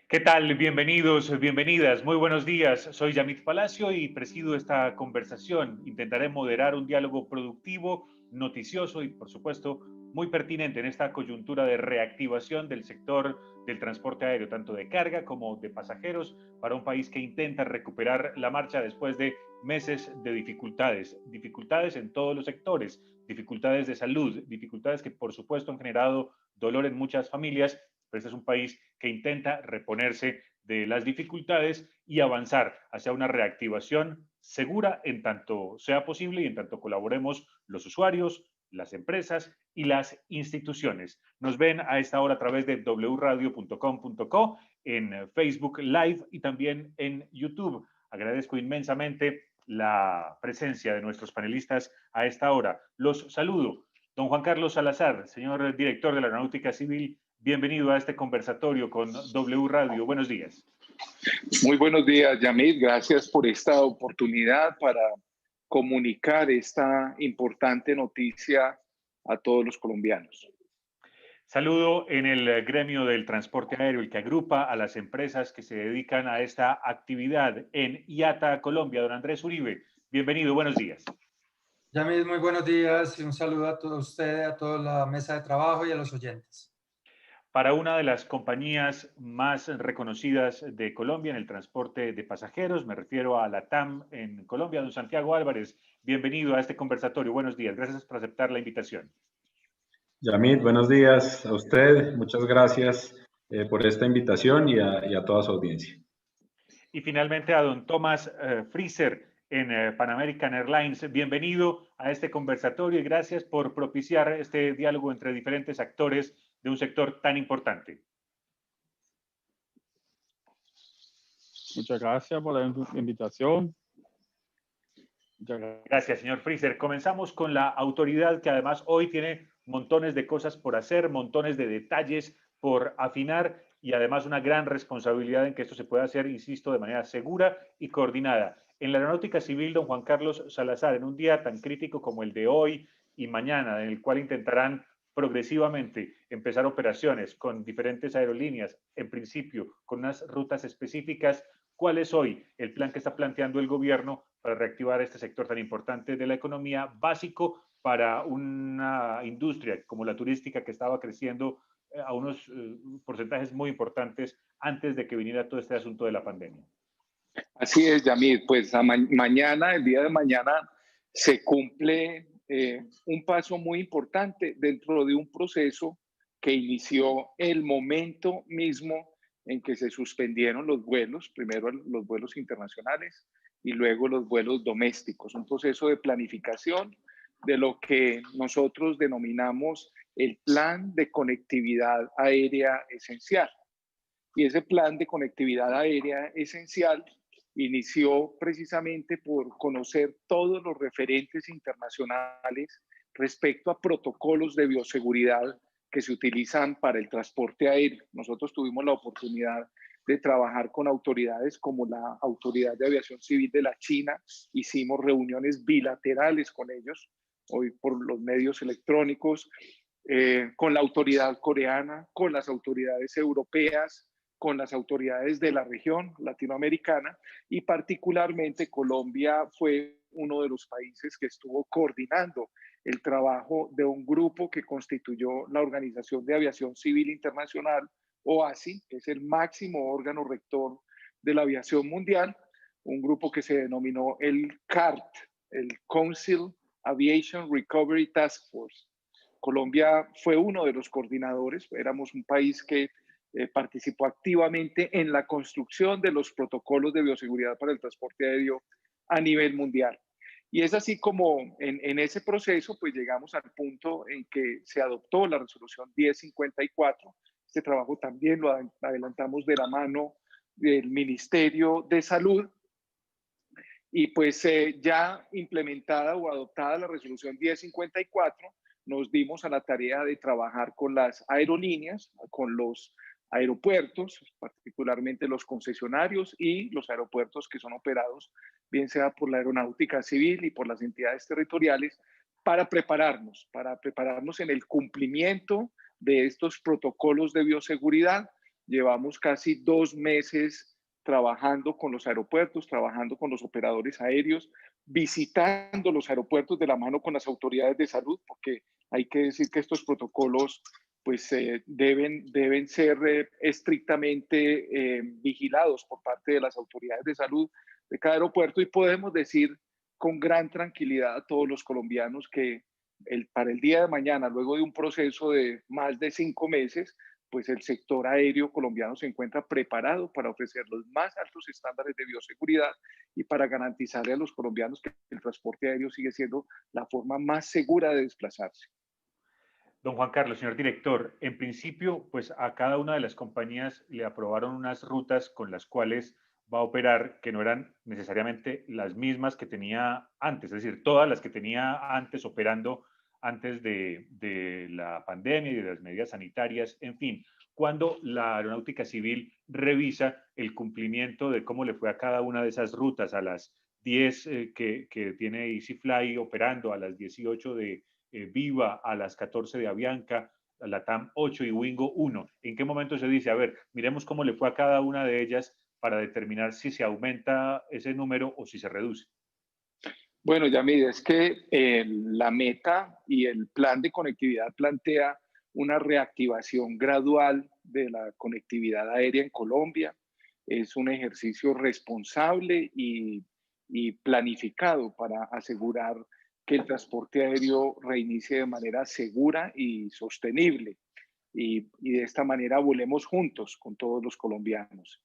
¿Qué tal? Bienvenidos, bienvenidas. Muy buenos días. Soy Yamit Palacio y presido esta conversación. Intentaré moderar un diálogo productivo, noticioso y, por supuesto, muy pertinente en esta coyuntura de reactivación del sector del transporte aéreo, tanto de carga como de pasajeros, para un país que intenta recuperar la marcha después de meses de dificultades. Dificultades en todos los sectores, dificultades de salud, dificultades que, por supuesto, han generado dolor en muchas familias, pero este es un país que intenta reponerse de las dificultades y avanzar hacia una reactivación segura en tanto sea posible y en tanto colaboremos los usuarios, las empresas y las instituciones. Nos ven a esta hora a través de wradio.com.co, en Facebook Live y también en YouTube. Agradezco inmensamente la presencia de nuestros panelistas a esta hora. Los saludo. Don Juan Carlos Salazar, señor director de la Aeronáutica Civil, bienvenido a este conversatorio con W Radio. Buenos días. Muy buenos días, Yamid. Gracias por esta oportunidad para comunicar esta importante noticia a todos los colombianos. Saludo en el gremio del transporte aéreo, el que agrupa a las empresas que se dedican a esta actividad en IATA, Colombia. Don Andrés Uribe, bienvenido, buenos días. Yamid, muy buenos días y un saludo a todos ustedes, a toda la mesa de trabajo y a los oyentes. Para una de las compañías más reconocidas de Colombia en el transporte de pasajeros, me refiero a la TAM en Colombia. Don Santiago Álvarez, bienvenido a este conversatorio. Buenos días, gracias por aceptar la invitación. Yamid, buenos días a usted. Muchas gracias por esta invitación y a toda su audiencia. Y finalmente a don Thomas Frieser en Pan American Airlines. Bienvenido a este conversatorio y gracias por propiciar este diálogo entre diferentes actores de un sector tan importante. Muchas gracias por la invitación. Gracias, señor Frieser. Comenzamos con la autoridad que además hoy tiene montones de cosas por hacer, montones de detalles por afinar y además una gran responsabilidad en que esto se pueda hacer, insisto, de manera segura y coordinada. En la Aeronáutica Civil, don Juan Carlos Salazar, en un día tan crítico como el de hoy y mañana, en el cual intentarán progresivamente empezar operaciones con diferentes aerolíneas, en principio con unas rutas específicas, ¿cuál es hoy el plan que está planteando el gobierno para reactivar este sector tan importante de la economía, básico para una industria como la turística que estaba creciendo a unos porcentajes muy importantes antes de que viniera todo este asunto de la pandemia? Así es, Yamid. Pues mañana, el día de mañana, se cumple un paso muy importante dentro de un proceso que inició el momento mismo en que se suspendieron los vuelos, primero los vuelos internacionales y luego los vuelos domésticos. Un proceso de planificación de lo que nosotros denominamos el Plan de Conectividad Aérea Esencial. Y ese plan de conectividad aérea esencial inició precisamente por conocer todos los referentes internacionales respecto a protocolos de bioseguridad que se utilizan para el transporte aéreo. Nosotros tuvimos la oportunidad de trabajar con autoridades como la Autoridad de Aviación Civil de la China. Hicimos reuniones bilaterales con ellos, hoy por los medios electrónicos, con la autoridad coreana, con las autoridades europeas, con las autoridades de la región latinoamericana, y particularmente Colombia fue uno de los países que estuvo coordinando el trabajo de un grupo que constituyó la Organización de Aviación Civil Internacional, OACI, que es el máximo órgano rector de la aviación mundial, un grupo que se denominó el CART, el Council Aviation Recovery Task Force. Colombia fue uno de los coordinadores, éramos un país que participó activamente en la construcción de los protocolos de bioseguridad para el transporte aéreo a nivel mundial. Y es así como en ese proceso pues llegamos al punto en que se adoptó la resolución 1054. Este trabajo también lo adelantamos de la mano del Ministerio de Salud. Y pues ya implementada o adoptada la resolución 1054, nos dimos a la tarea de trabajar con las aerolíneas, con los aeropuertos, particularmente los concesionarios y los aeropuertos que son operados, bien sea por la Aeronáutica Civil y por las entidades territoriales, para prepararnos en el cumplimiento de estos protocolos de bioseguridad, llevamos casi 2 meses trabajando con los aeropuertos, trabajando con los operadores aéreos, visitando los aeropuertos de la mano con las autoridades de salud, porque hay que decir que estos protocolos pues deben ser estrictamente vigilados por parte de las autoridades de salud de cada aeropuerto, y podemos decir con gran tranquilidad a todos los colombianos que para el día de mañana, luego de un proceso de más de 5 meses, pues el sector aéreo colombiano se encuentra preparado para ofrecer los más altos estándares de bioseguridad y para garantizarle a los colombianos que el transporte aéreo sigue siendo la forma más segura de desplazarse. Don Juan Carlos, señor director, en principio, pues a cada una de las compañías le aprobaron unas rutas con las cuales va a operar que no eran necesariamente las mismas que tenía antes, es decir, todas las que tenía antes operando antes de la pandemia y de las medidas sanitarias, en fin, cuando la Aeronáutica Civil revisa el cumplimiento de cómo le fue a cada una de esas rutas, a las 10 que tiene EasyFly operando, a las 18 de Viva, a las 14 de Avianca, a la TAM 8 y Wingo 1. ¿En qué momento se dice, a ver, miremos cómo le fue a cada una de ellas para determinar si se aumenta ese número o si se reduce? Bueno, Yamid, es que la meta y el plan de conectividad plantea una reactivación gradual de la conectividad aérea en Colombia. Es un ejercicio responsable y planificado para asegurar que el transporte aéreo reinicie de manera segura y sostenible. Y de esta manera volemos juntos con todos los colombianos.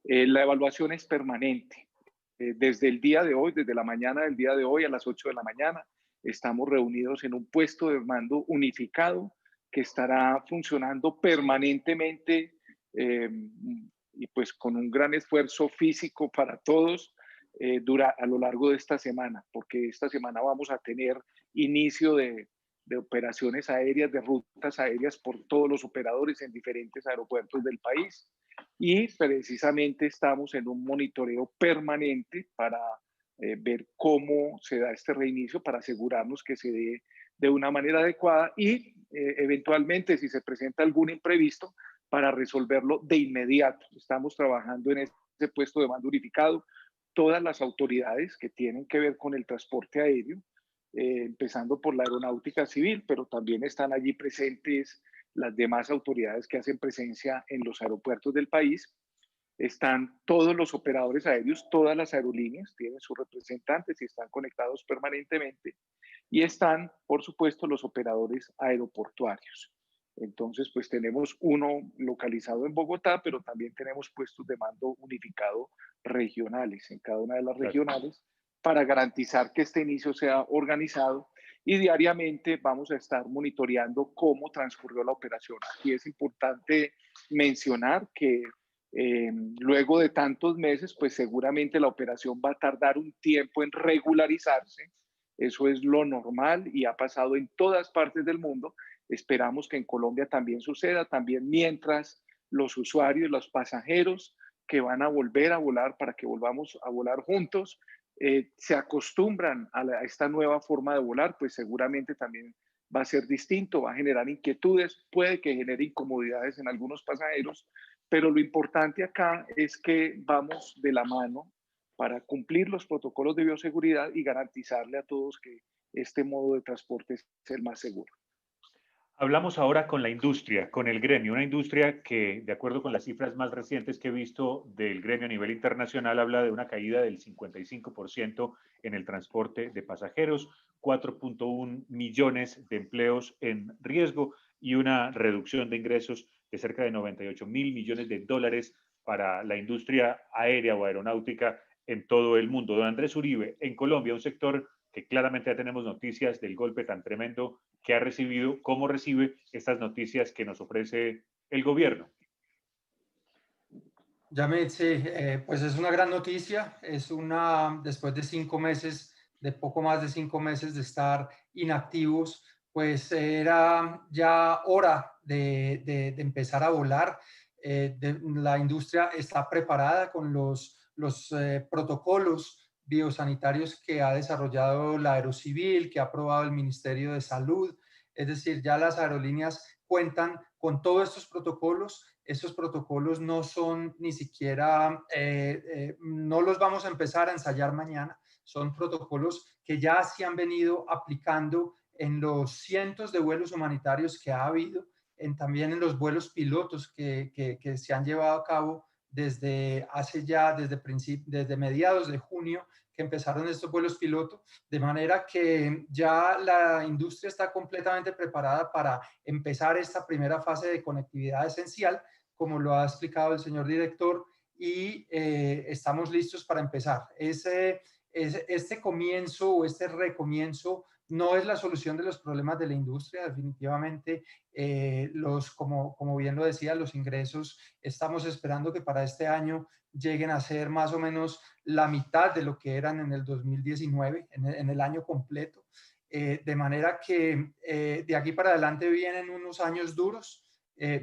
La evaluación es permanente. Desde el día de hoy, desde la mañana del día de hoy a las 8 de la mañana, estamos reunidos en un puesto de mando unificado que estará funcionando permanentemente y pues con un gran esfuerzo físico para todos a lo largo de esta semana, porque esta semana vamos a tener inicio de operaciones aéreas, de rutas aéreas por todos los operadores en diferentes aeropuertos del país. Y precisamente estamos en un monitoreo permanente para ver cómo se da este reinicio, para asegurarnos que se dé de una manera adecuada y eventualmente si se presenta algún imprevisto para resolverlo de inmediato. Estamos trabajando en ese puesto de mando unificado. Todas las autoridades que tienen que ver con el transporte aéreo, empezando por la Aeronáutica Civil, pero también están allí presentes las demás autoridades que hacen presencia en los aeropuertos del país. Están todos los operadores aéreos, todas las aerolíneas tienen sus representantes y están conectados permanentemente. Y están, por supuesto, los operadores aeroportuarios. Entonces, pues tenemos uno localizado en Bogotá, pero también tenemos puestos de mando unificado regionales en cada una de las regionales para garantizar que este inicio sea organizado, y diariamente vamos a estar monitoreando cómo transcurrió la operación. Aquí es importante mencionar que luego de tantos meses, pues seguramente la operación va a tardar un tiempo en regularizarse. Eso es lo normal y ha pasado en todas partes del mundo. Esperamos que en Colombia también suceda, también mientras los usuarios, los pasajeros que van a volver a volar para que volvamos a volar juntos, se acostumbran a esta nueva forma de volar, pues seguramente también va a ser distinto, va a generar inquietudes, puede que genere incomodidades en algunos pasajeros, pero lo importante acá es que vamos de la mano para cumplir los protocolos de bioseguridad y garantizarle a todos que este modo de transporte es el más seguro. Hablamos ahora con la industria, con el gremio, una industria que, de acuerdo con las cifras más recientes que he visto del gremio a nivel internacional, habla de una caída del 55% en el transporte de pasajeros, 4.1 millones de empleos en riesgo y una reducción de ingresos de cerca de 98.000 millones de dólares para la industria aérea o aeronáutica en todo el mundo. Don Andrés Uribe, en Colombia, un sector que claramente ya tenemos noticias del golpe tan tremendo que ha recibido, cómo recibe estas noticias que nos ofrece el gobierno. Yamit, sí, pues es una gran noticia, después de 5 meses, de poco más de 5 meses de estar inactivos, pues era ya hora de empezar a volar. La industria está preparada con los protocolos biosanitarios que ha desarrollado la Aerocivil, que ha aprobado el Ministerio de Salud. Es decir, ya las aerolíneas cuentan con todos estos protocolos estos protocolos no son ni siquiera, no los vamos a empezar a ensayar mañana. Son protocolos que ya se han venido aplicando en los cientos de vuelos humanitarios que ha habido, también en los vuelos pilotos que se han llevado a cabo desde desde mediados de junio, que empezaron estos vuelos piloto, de manera que ya la industria está completamente preparada para empezar esta primera fase de conectividad esencial, como lo ha explicado el señor director, y estamos listos para empezar. Este comienzo o este recomienzo no es la solución de los problemas de la industria, definitivamente. Como bien lo decía, los ingresos estamos esperando que para este año lleguen a ser más o menos la mitad de lo que eran en el 2019, en el año completo. De manera que de aquí para adelante vienen unos años duros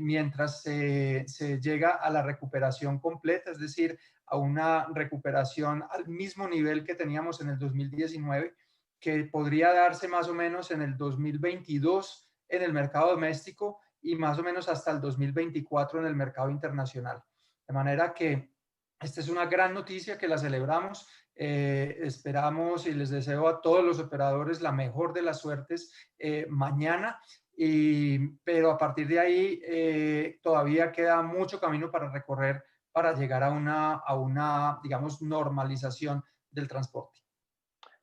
mientras se llega a la recuperación completa, es decir, a una recuperación al mismo nivel que teníamos en el 2019, que podría darse más o menos en el 2022 en el mercado doméstico y más o menos hasta el 2024 en el mercado internacional. De manera que esta es una gran noticia que la celebramos. Esperamos y les deseo a todos los operadores la mejor de las suertes mañana, pero a partir de ahí todavía queda mucho camino para recorrer para llegar a una, digamos, normalización del transporte.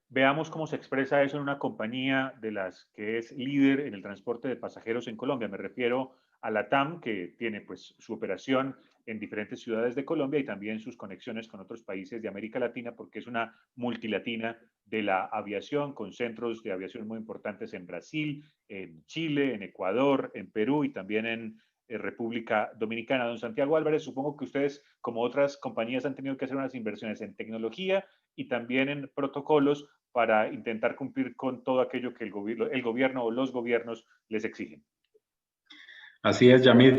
Veamos cómo se expresa eso en una compañía de las que es líder en el transporte de pasajeros en Colombia. Me refiero a la TAM, que tiene pues su operación en diferentes ciudades de Colombia y también sus conexiones con otros países de América Latina, porque es una multilatina de la aviación, con centros de aviación muy importantes en Brasil, en Chile, en Ecuador, en Perú y también en República Dominicana. Don Santiago Álvarez, supongo que ustedes, como otras compañías, han tenido que hacer unas inversiones en tecnología y también en protocolos para intentar cumplir con todo aquello que el gobierno o los gobiernos les exigen. Así es, Yamid.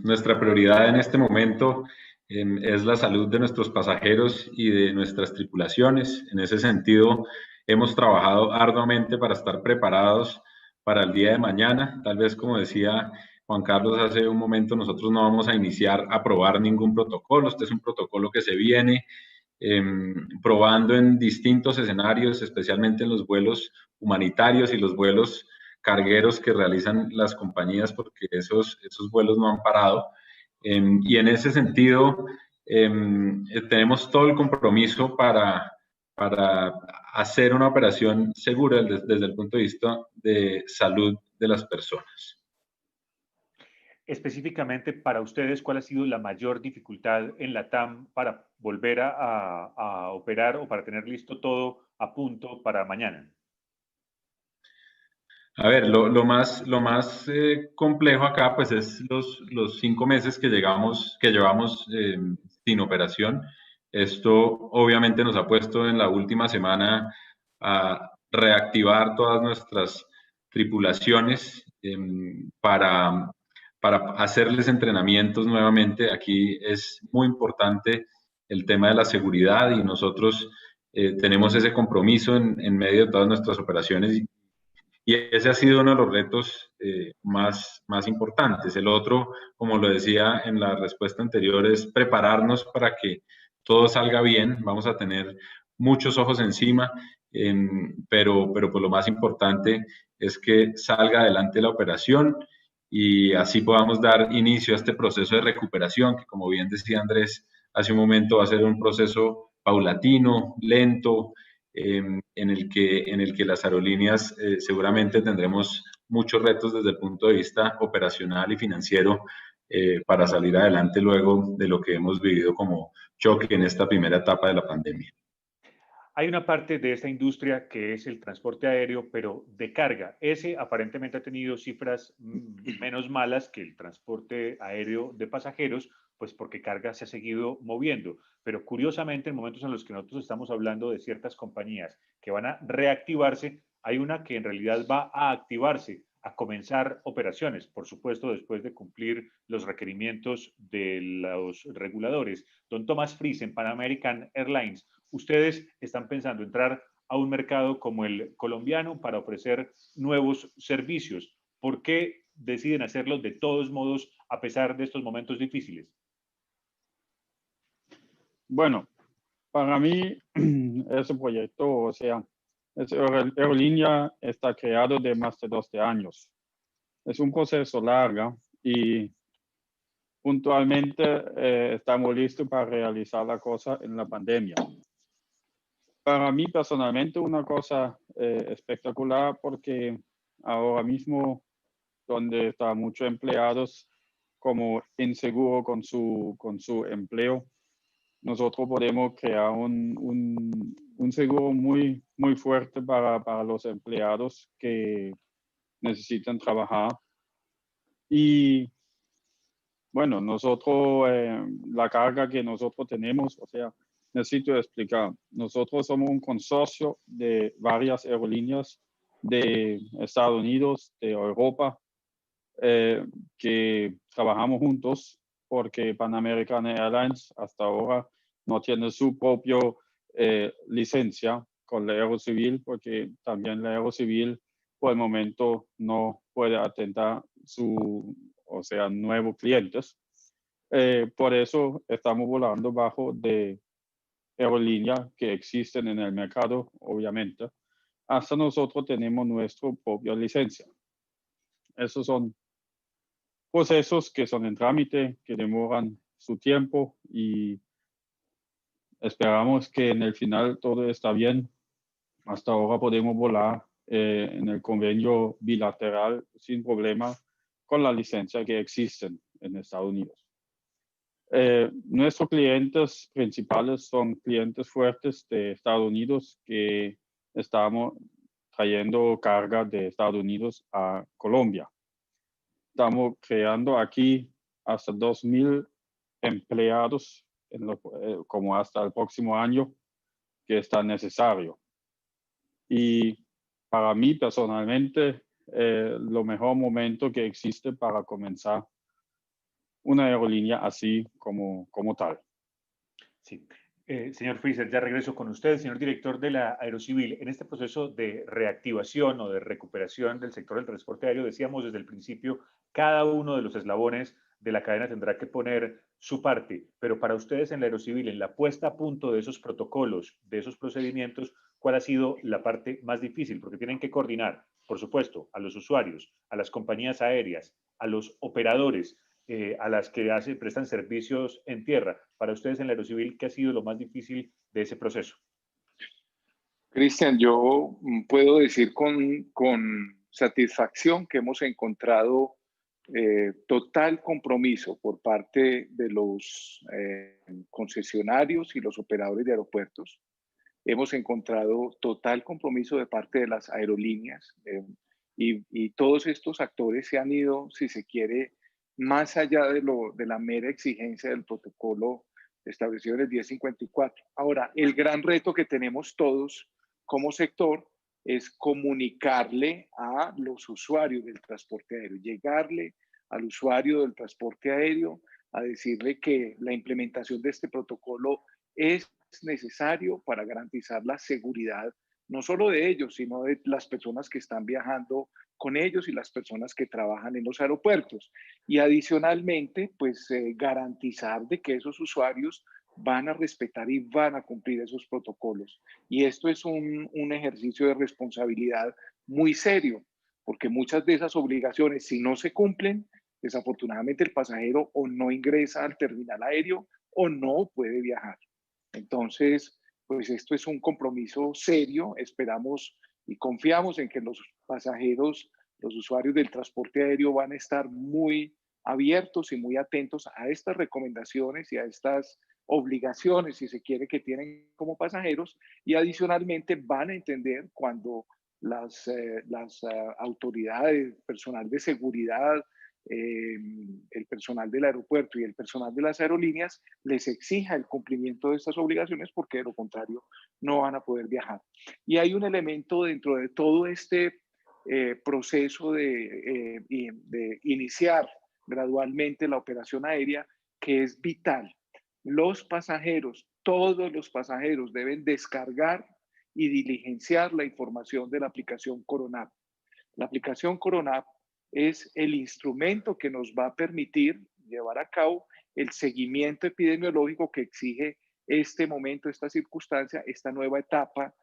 Nuestra prioridad en este momento es la salud de nuestros pasajeros y de nuestras tripulaciones. En ese sentido, hemos trabajado arduamente para estar preparados para el día de mañana. Tal vez, como decía Juan Carlos hace un momento, nosotros no vamos a iniciar a probar ningún protocolo. Este es un protocolo que se viene probando en distintos escenarios, especialmente en los vuelos humanitarios y los vuelos cargueros que realizan las compañías, porque esos vuelos no han parado. Y en ese sentido, tenemos todo el compromiso para hacer una operación segura desde el punto de vista de salud de las personas. Específicamente para ustedes, ¿cuál ha sido la mayor dificultad en la TAM para volver a operar o para tener listo todo a punto para mañana? A ver, lo más complejo acá pues es los 5 meses que llevamos sin operación. Esto obviamente nos ha puesto en la última semana a reactivar todas nuestras tripulaciones para hacerles entrenamientos nuevamente. Aquí es muy importante el tema de la seguridad y nosotros tenemos ese compromiso en medio de todas nuestras operaciones y ese ha sido uno de los retos más importantes. El otro, como lo decía en la respuesta anterior, es prepararnos para que todo salga bien. Vamos a tener muchos ojos encima, pero pues lo más importante es que salga adelante la operación y así podamos dar inicio a este proceso de recuperación, que como bien decía Andrés hace un momento, va a ser un proceso paulatino, lento, en el que las aerolíneas seguramente tendremos muchos retos desde el punto de vista operacional y financiero para salir adelante luego de lo que hemos vivido como choque en esta primera etapa de la pandemia. Hay una parte de esta industria que es el transporte aéreo, pero de carga. Ese aparentemente ha tenido cifras menos malas que el transporte aéreo de pasajeros, pues porque carga se ha seguido moviendo. Pero curiosamente, en momentos en los que nosotros estamos hablando de ciertas compañías que van a reactivarse, hay una que en realidad va a activarse, a comenzar operaciones, por supuesto, después de cumplir los requerimientos de los reguladores. Don Thomas Fries, en Pan American Airlines, ustedes están pensando entrar a un mercado como el colombiano para ofrecer nuevos servicios. ¿Por qué deciden hacerlo de todos modos a pesar de estos momentos difíciles? Bueno, para mí ese proyecto, o sea, esa aerolínea está creado de más de 12 años. Es un proceso largo y puntualmente estamos listos para realizar la cosa en la pandemia. Para mí personalmente una cosa espectacular porque ahora mismo donde están muchos empleados como inseguro con su empleo, nosotros podemos crear un seguro muy, muy fuerte para los empleados que necesitan trabajar. Y bueno, nosotros, la carga que nosotros tenemos, o sea, necesito explicar, nosotros somos un consorcio de varias aerolíneas de Estados Unidos, de Europa, que trabajamos juntos porque Pan American Airlines hasta ahora no tiene su propia licencia con la Aerocivil, porque también la Aerocivil por el momento no puede atender nuevos clientes. Por eso estamos volando bajo de aerolíneas que existen en el mercado, obviamente. Hasta nosotros tenemos nuestra propia licencia. Esos son procesos que son en trámite, que demoran su tiempo y esperamos que en el final todo está bien. Hasta ahora podemos volar en el convenio bilateral sin problema con la licencia que existen en Estados Unidos. Nuestros clientes principales son clientes fuertes de Estados Unidos que estamos trayendo carga de Estados Unidos a Colombia. Estamos creando aquí hasta 2,000 empleados como hasta el próximo año que está necesario. Y para mí personalmente, lo mejor momento que existe para comenzar una aerolínea así como tal. Sí. Señor Freezer, ya regreso con usted, señor director de la Aerocivil. En este proceso de reactivación o de recuperación del sector del transporte aéreo, decíamos desde el principio, cada uno de los eslabones de la cadena tendrá que poner su parte, pero para ustedes en la Aerocivil, en la puesta a punto de esos protocolos, de esos procedimientos, ¿cuál ha sido la parte más difícil? Porque tienen que coordinar, por supuesto, a los usuarios, a las compañías aéreas, a los operadores, a las que prestan servicios en tierra. Para ustedes en la Aerocivil, ¿qué ha sido lo más difícil de ese proceso? Cristian, yo puedo decir con satisfacción que hemos encontrado total compromiso por parte de los concesionarios y los operadores de aeropuertos. Hemos encontrado total compromiso de parte de las aerolíneas y todos estos actores se han ido, si se quiere, más allá de la mera exigencia del protocolo establecido en el 1054. Ahora, el gran reto que tenemos todos como sector es comunicarle a los usuarios del transporte aéreo, llegarle al usuario del transporte aéreo a decirle que la implementación de este protocolo es necesario para garantizar la seguridad no solo de ellos, sino de las personas que están viajando con ellos y las personas que trabajan en los aeropuertos. Y adicionalmente, pues garantizar de que esos usuarios van a respetar y van a cumplir esos protocolos. Y esto es un ejercicio de responsabilidad muy serio, porque muchas de esas obligaciones, si no se cumplen, desafortunadamente el pasajero o no ingresa al terminal aéreo o no puede viajar. Entonces, pues esto es un compromiso serio. Esperamos y confiamos en que los pasajeros, los usuarios del transporte aéreo van a estar muy abiertos y muy atentos a estas recomendaciones y a estas obligaciones, si se quiere, que tienen como pasajeros, y adicionalmente van a entender cuando las autoridades, personal de seguridad, el personal del aeropuerto y el personal de las aerolíneas les exija el cumplimiento de estas obligaciones, porque de lo contrario no van a poder viajar. Y hay un elemento dentro de todo este proceso de iniciar gradualmente la operación aérea que es vital. Los pasajeros, todos los pasajeros deben descargar y diligenciar la información de la aplicación Coronap. La aplicación Coronap es el instrumento que nos va a permitir llevar a cabo el seguimiento epidemiológico que exige este momento, esta circunstancia, esta nueva etapa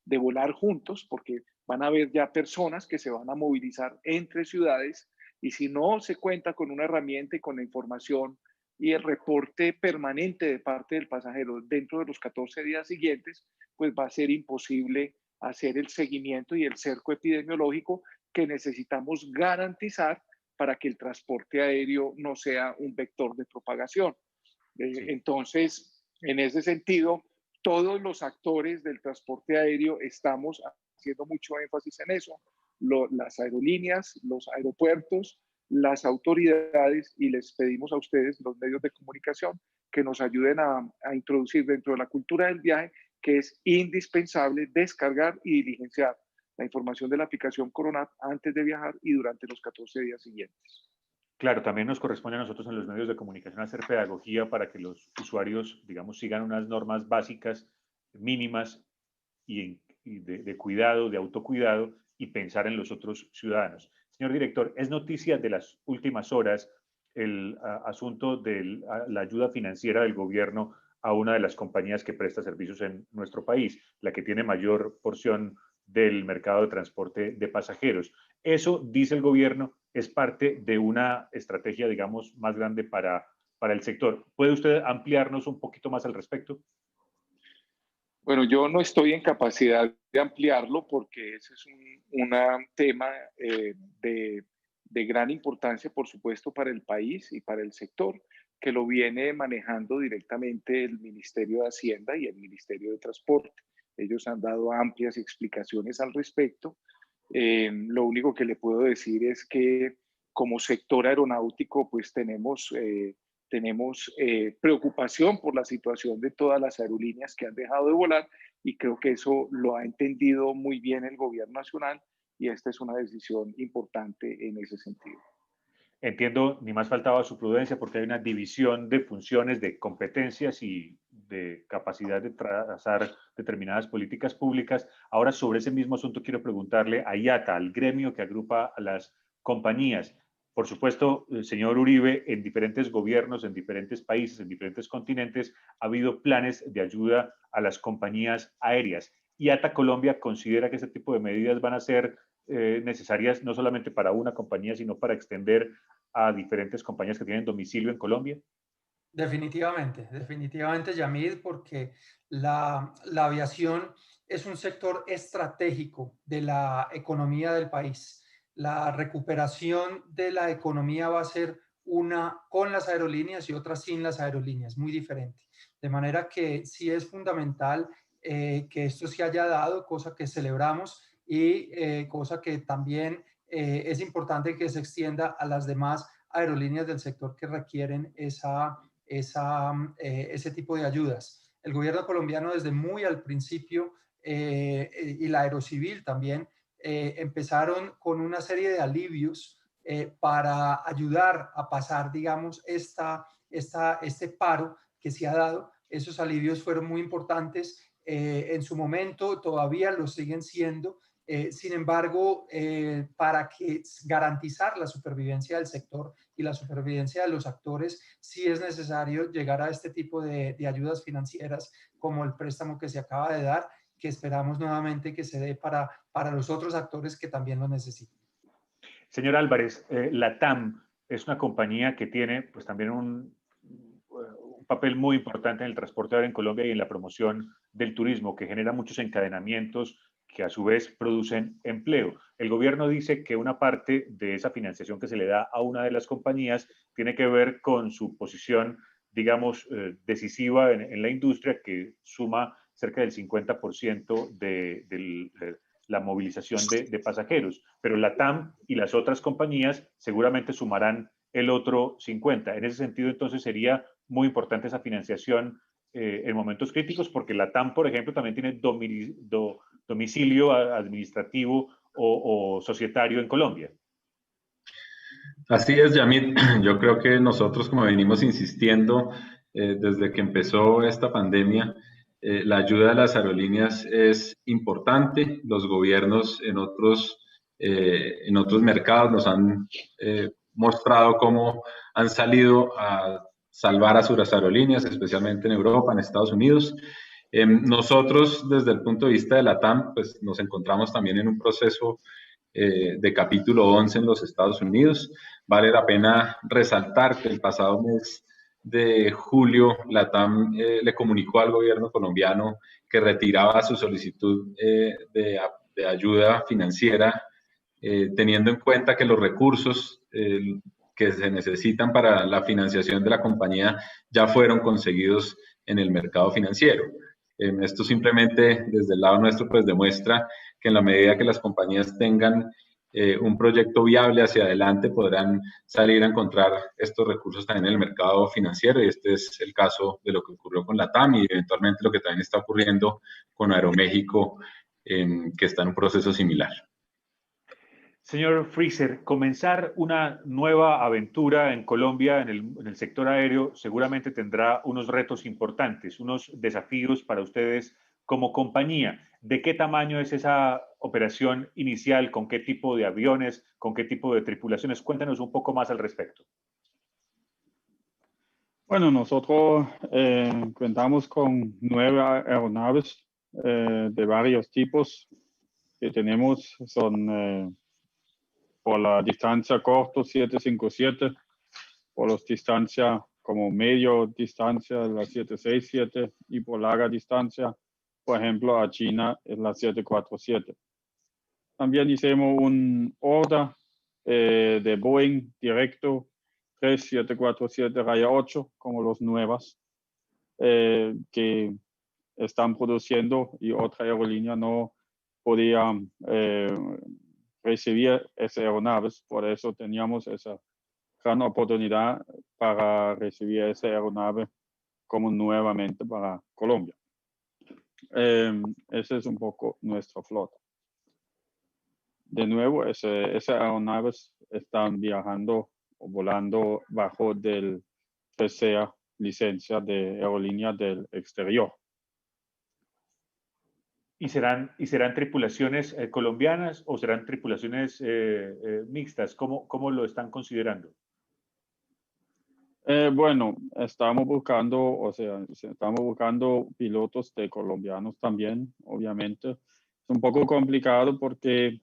de volar juntos, porque van a haber ya personas que se van a movilizar entre ciudades y si no se cuenta con una herramienta y con la información y el reporte permanente de parte del pasajero dentro de los 14 días siguientes, pues va a ser imposible hacer el seguimiento y el cerco epidemiológico que necesitamos garantizar para que el transporte aéreo no sea un vector de propagación. Sí. Entonces, en ese sentido, todos los actores del transporte aéreo estamos haciendo mucho énfasis en eso. Las aerolíneas, los aeropuertos, las autoridades, y les pedimos a ustedes, los medios de comunicación, que nos ayuden a introducir dentro de la cultura del viaje que es indispensable descargar y diligenciar la información de la aplicación Corona antes de viajar y durante los 14 días siguientes. Claro, también nos corresponde a nosotros en los medios de comunicación hacer pedagogía para que los usuarios, digamos, sigan unas normas básicas, mínimas y de cuidado, de autocuidado y pensar en los otros ciudadanos. Señor director, es noticia de las últimas horas el asunto de la ayuda financiera del gobierno a una de las compañías que presta servicios en nuestro país, la que tiene mayor porción del mercado de transporte de pasajeros. Eso, dice el gobierno, es parte de una estrategia, digamos, más grande para el sector. ¿Puede usted ampliarnos un poquito más al respecto? Bueno, yo no estoy en capacidad de ampliarlo porque ese es un tema de gran importancia, por supuesto, para el país y para el sector, que lo viene manejando directamente el Ministerio de Hacienda y el Ministerio de Transporte. Ellos han dado amplias explicaciones al respecto. Lo único que le puedo decir es que como sector aeronáutico, pues tenemos preocupación por la situación de todas las aerolíneas que han dejado de volar y creo que eso lo ha entendido muy bien el gobierno nacional y esta es una decisión importante en ese sentido. Entiendo, ni más faltaba su prudencia, porque hay una división de funciones, de competencias y de capacidad de trazar determinadas políticas públicas. Ahora, sobre ese mismo asunto, quiero preguntarle a IATA, al gremio que agrupa a las compañías. Por supuesto, señor Uribe, en diferentes gobiernos, en diferentes países, en diferentes continentes, ha habido planes de ayuda a las compañías aéreas. IATA Colombia considera que ese tipo de medidas van a ser necesarias no solamente para una compañía, sino para extender a diferentes compañías que tienen domicilio en Colombia? Definitivamente, Yamid, porque la aviación es un sector estratégico de la economía del país. La recuperación de la economía va a ser una con las aerolíneas y otra sin las aerolíneas, muy diferente. De manera que sí es fundamental que esto se haya dado, cosa que celebramos y cosa que también es importante que se extienda a las demás aerolíneas del sector que requieren ese tipo de ayudas. El gobierno colombiano desde muy al principio y la Aerocivil también empezaron con una serie de alivios para ayudar a pasar, digamos, este paro que se ha dado. Esos alivios fueron muy importantes en su momento, todavía lo siguen siendo. Sin embargo, para garantizar la supervivencia del sector y la supervivencia de los actores, sí es necesario llegar a este tipo de ayudas financieras como el préstamo que se acaba de dar, que esperamos nuevamente que se dé para los otros actores que también lo necesitan. Señor Álvarez, LATAM es una compañía que tiene pues también un papel muy importante en el transporte aéreo en Colombia y en la promoción del turismo, que genera muchos encadenamientos que a su vez producen empleo. El gobierno dice que una parte de esa financiación que se le da a una de las compañías tiene que ver con su posición, digamos, decisiva en la industria, que suma cerca del 50% de la movilización de pasajeros. Pero la TAM y las otras compañías seguramente sumarán el otro 50%. En ese sentido, entonces, sería muy importante esa financiación en momentos críticos, porque la TAM, por ejemplo, también tiene domicilio administrativo o societario en Colombia. Así es, Yamit. Yo creo que nosotros, como venimos insistiendo desde que empezó esta pandemia, la ayuda de las aerolíneas es importante. Los gobiernos en otros en otros mercados, nos han mostrado cómo han salido a salvar a sus aerolíneas, especialmente en Europa, en Estados Unidos. Nosotros, desde el punto de vista de la TAM, pues nos encontramos también en un proceso de capítulo 11 en los Estados Unidos. Vale la pena resaltar que el pasado mes de julio, la TAM le comunicó al gobierno colombiano que retiraba su solicitud de ayuda financiera, teniendo en cuenta que los recursos que se necesitan para la financiación de la compañía ya fueron conseguidos en el mercado financiero. Esto simplemente desde el lado nuestro pues demuestra que en la medida que las compañías tengan un proyecto viable hacia adelante podrán salir a encontrar estos recursos también en el mercado financiero, y este es el caso de lo que ocurrió con la TAM y eventualmente lo que también está ocurriendo con Aeroméxico, que está en un proceso similar. Señor Freezer, comenzar una nueva aventura en Colombia en el sector aéreo seguramente tendrá unos retos importantes, unos desafíos para ustedes como compañía. ¿De qué tamaño es esa operación inicial? ¿Con qué tipo de aviones? ¿Con qué tipo de tripulaciones? Cuéntanos un poco más al respecto. Bueno, nosotros contamos con 9 aeronaves de varios tipos que tenemos. Son por la distancia corto 757, por la distancia como medio distancia la 767 y por larga distancia, por ejemplo, a China es la 747. También hicimos un order de Boeing directo 3747-8, como los nuevas, que están produciendo y otra aerolínea no podía recibir esas aeronaves. Por eso teníamos esa gran oportunidad para recibir esa aeronave como nuevamente para Colombia. Esa es un poco nuestra flota. De nuevo, esas aeronaves están viajando o volando bajo del tercera licencia de aerolínea del exterior. ¿Y serán tripulaciones colombianas o serán tripulaciones mixtas? ¿Cómo lo están considerando? Bueno, estamos buscando pilotos de colombianos también, obviamente. Es un poco complicado porque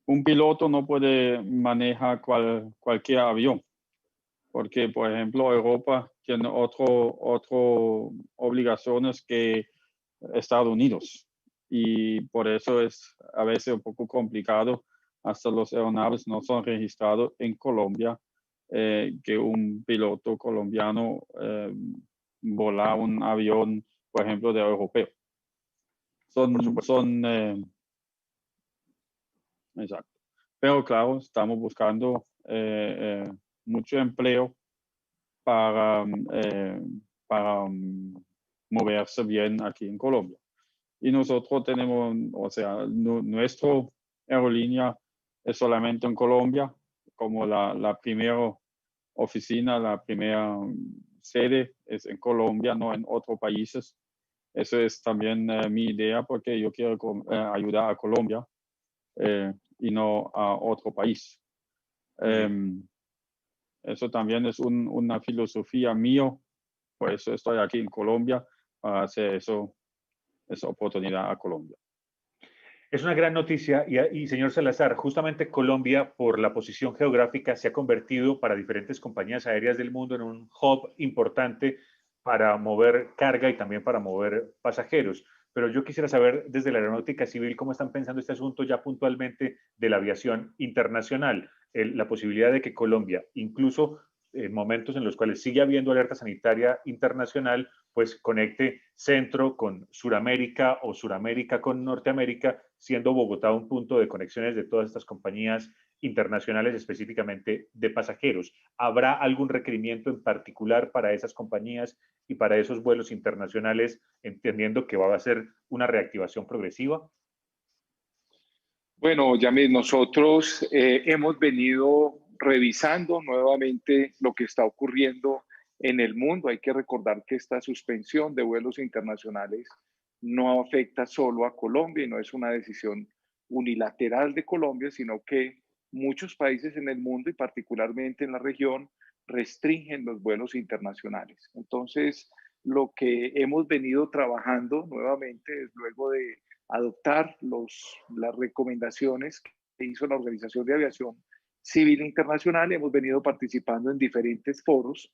un piloto no puede manejar cualquier avión, porque, por ejemplo, Europa tiene otras obligaciones que Estados Unidos, y por eso es a veces un poco complicado. Hasta los aeronaves no son registrados en Colombia, que un piloto colombiano vola un avión, por ejemplo, de europeo. Exacto. Pero claro, estamos buscando mucho empleo para moverse bien aquí en Colombia. Y nosotros tenemos, nuestra aerolínea es solamente en Colombia, como la primera oficina, la primera sede es en Colombia, no en otros países. Eso es también mi idea, porque yo quiero ayudar a Colombia y no a otro país. Eso también es una filosofía mío, por eso estoy aquí en Colombia, para hacer esa oportunidad a Colombia. Es una gran noticia y señor Salazar, justamente Colombia, por la posición geográfica, se ha convertido para diferentes compañías aéreas del mundo en un hub importante para mover carga y también para mover pasajeros. Pero yo quisiera saber desde la aeronáutica civil cómo están pensando este asunto ya puntualmente de la aviación internacional, la posibilidad de que Colombia, incluso en momentos en los cuales sigue habiendo alerta sanitaria internacional, pues conecte Centro con Suramérica o Suramérica con Norteamérica, siendo Bogotá un punto de conexiones de todas estas compañías internacionales, específicamente de pasajeros. ¿Habrá algún requerimiento en particular para esas compañías y para esos vuelos internacionales, entendiendo que va a ser una reactivación progresiva? Bueno, Yamil, nosotros hemos venido revisando nuevamente lo que está ocurriendo en el mundo. Hay que recordar que esta suspensión de vuelos internacionales no afecta solo a Colombia y no es una decisión unilateral de Colombia, sino que muchos países en el mundo y particularmente en la región restringen los vuelos internacionales. Entonces, lo que hemos venido trabajando nuevamente es luego de adoptar las recomendaciones que hizo la Organización de Aviación Civil Internacional, hemos venido participando en diferentes foros,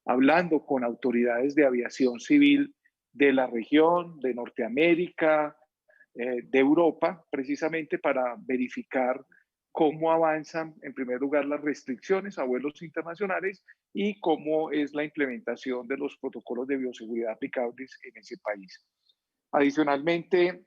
hablando con autoridades de aviación civil de la región, de Norteamérica, de Europa, precisamente para verificar cómo avanzan, en primer lugar, las restricciones a vuelos internacionales y cómo es la implementación de los protocolos de bioseguridad aplicables en ese país. Adicionalmente,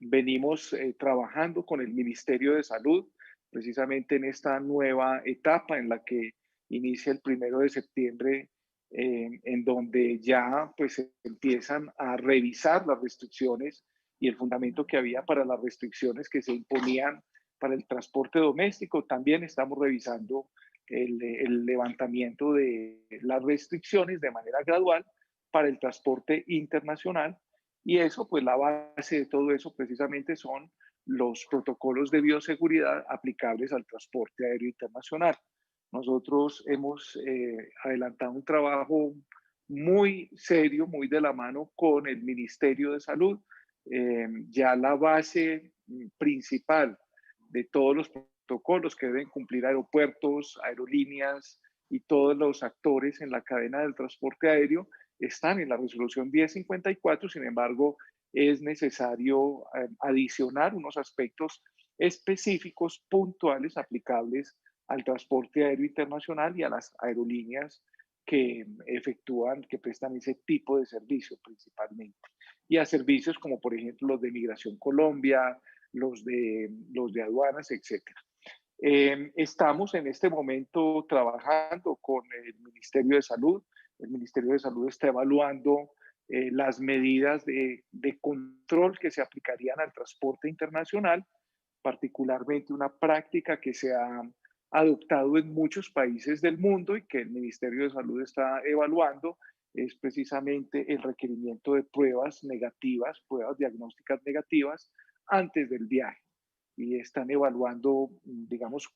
venimos trabajando con el Ministerio de Salud, precisamente en esta nueva etapa en la que inicia el 1 de septiembre, en donde ya pues se empiezan a revisar las restricciones y el fundamento que había para las restricciones que se imponían para el transporte doméstico. También estamos revisando el levantamiento de las restricciones de manera gradual para el transporte internacional. Y eso, pues la base de todo eso precisamente son los protocolos de bioseguridad aplicables al transporte aéreo internacional. Nosotros hemos adelantado un trabajo muy serio, muy de la mano con el Ministerio de Salud. Ya la base principal de todos los protocolos que deben cumplir aeropuertos, aerolíneas y todos los actores en la cadena del transporte aéreo están en la resolución 1054, sin embargo, es necesario adicionar unos aspectos específicos, puntuales, aplicables al transporte aéreo internacional y a las aerolíneas que efectúan, que prestan ese tipo de servicio principalmente. Y a servicios como, por ejemplo, los de Migración Colombia, los de aduanas, etc. Estamos en este momento trabajando con el Ministerio de Salud. El Ministerio de Salud está evaluando las medidas de control que se aplicarían al transporte internacional, particularmente una práctica que se ha adoptado en muchos países del mundo y que el Ministerio de Salud está evaluando, es precisamente el requerimiento de pruebas negativas, pruebas diagnósticas negativas antes del viaje. Y están evaluando, digamos,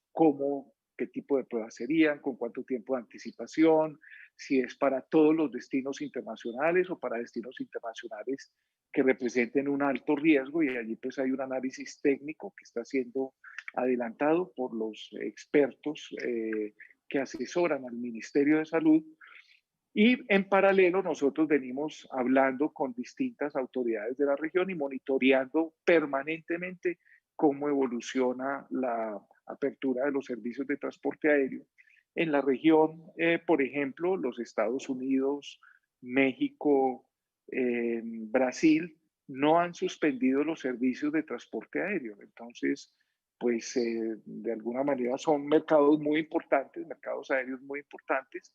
qué tipo de pruebas serían, con cuánto tiempo de anticipación, si es para todos los destinos internacionales o para destinos internacionales que representen un alto riesgo, y allí pues hay un análisis técnico que está siendo adelantado por los expertos que asesoran al Ministerio de Salud. Y en paralelo nosotros venimos hablando con distintas autoridades de la región y monitoreando permanentemente cómo evoluciona la apertura de los servicios de transporte aéreo. En la región, por ejemplo, los Estados Unidos, México, Brasil, no han suspendido los servicios de transporte aéreo. Entonces, pues de alguna manera son mercados muy importantes, mercados aéreos muy importantes,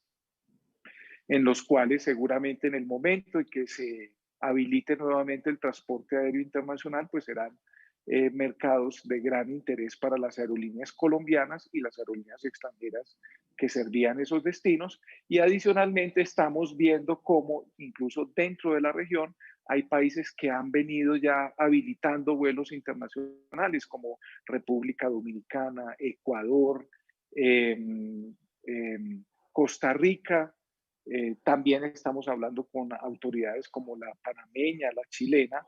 en los cuales seguramente en el momento en que se habilite nuevamente el transporte aéreo internacional, pues serán mercados de gran interés para las aerolíneas colombianas y las aerolíneas extranjeras que servían esos destinos. Y adicionalmente estamos viendo cómo incluso dentro de la región hay países que han venido ya habilitando vuelos internacionales como República Dominicana, Ecuador, Costa Rica. También estamos hablando con autoridades como la panameña, la chilena,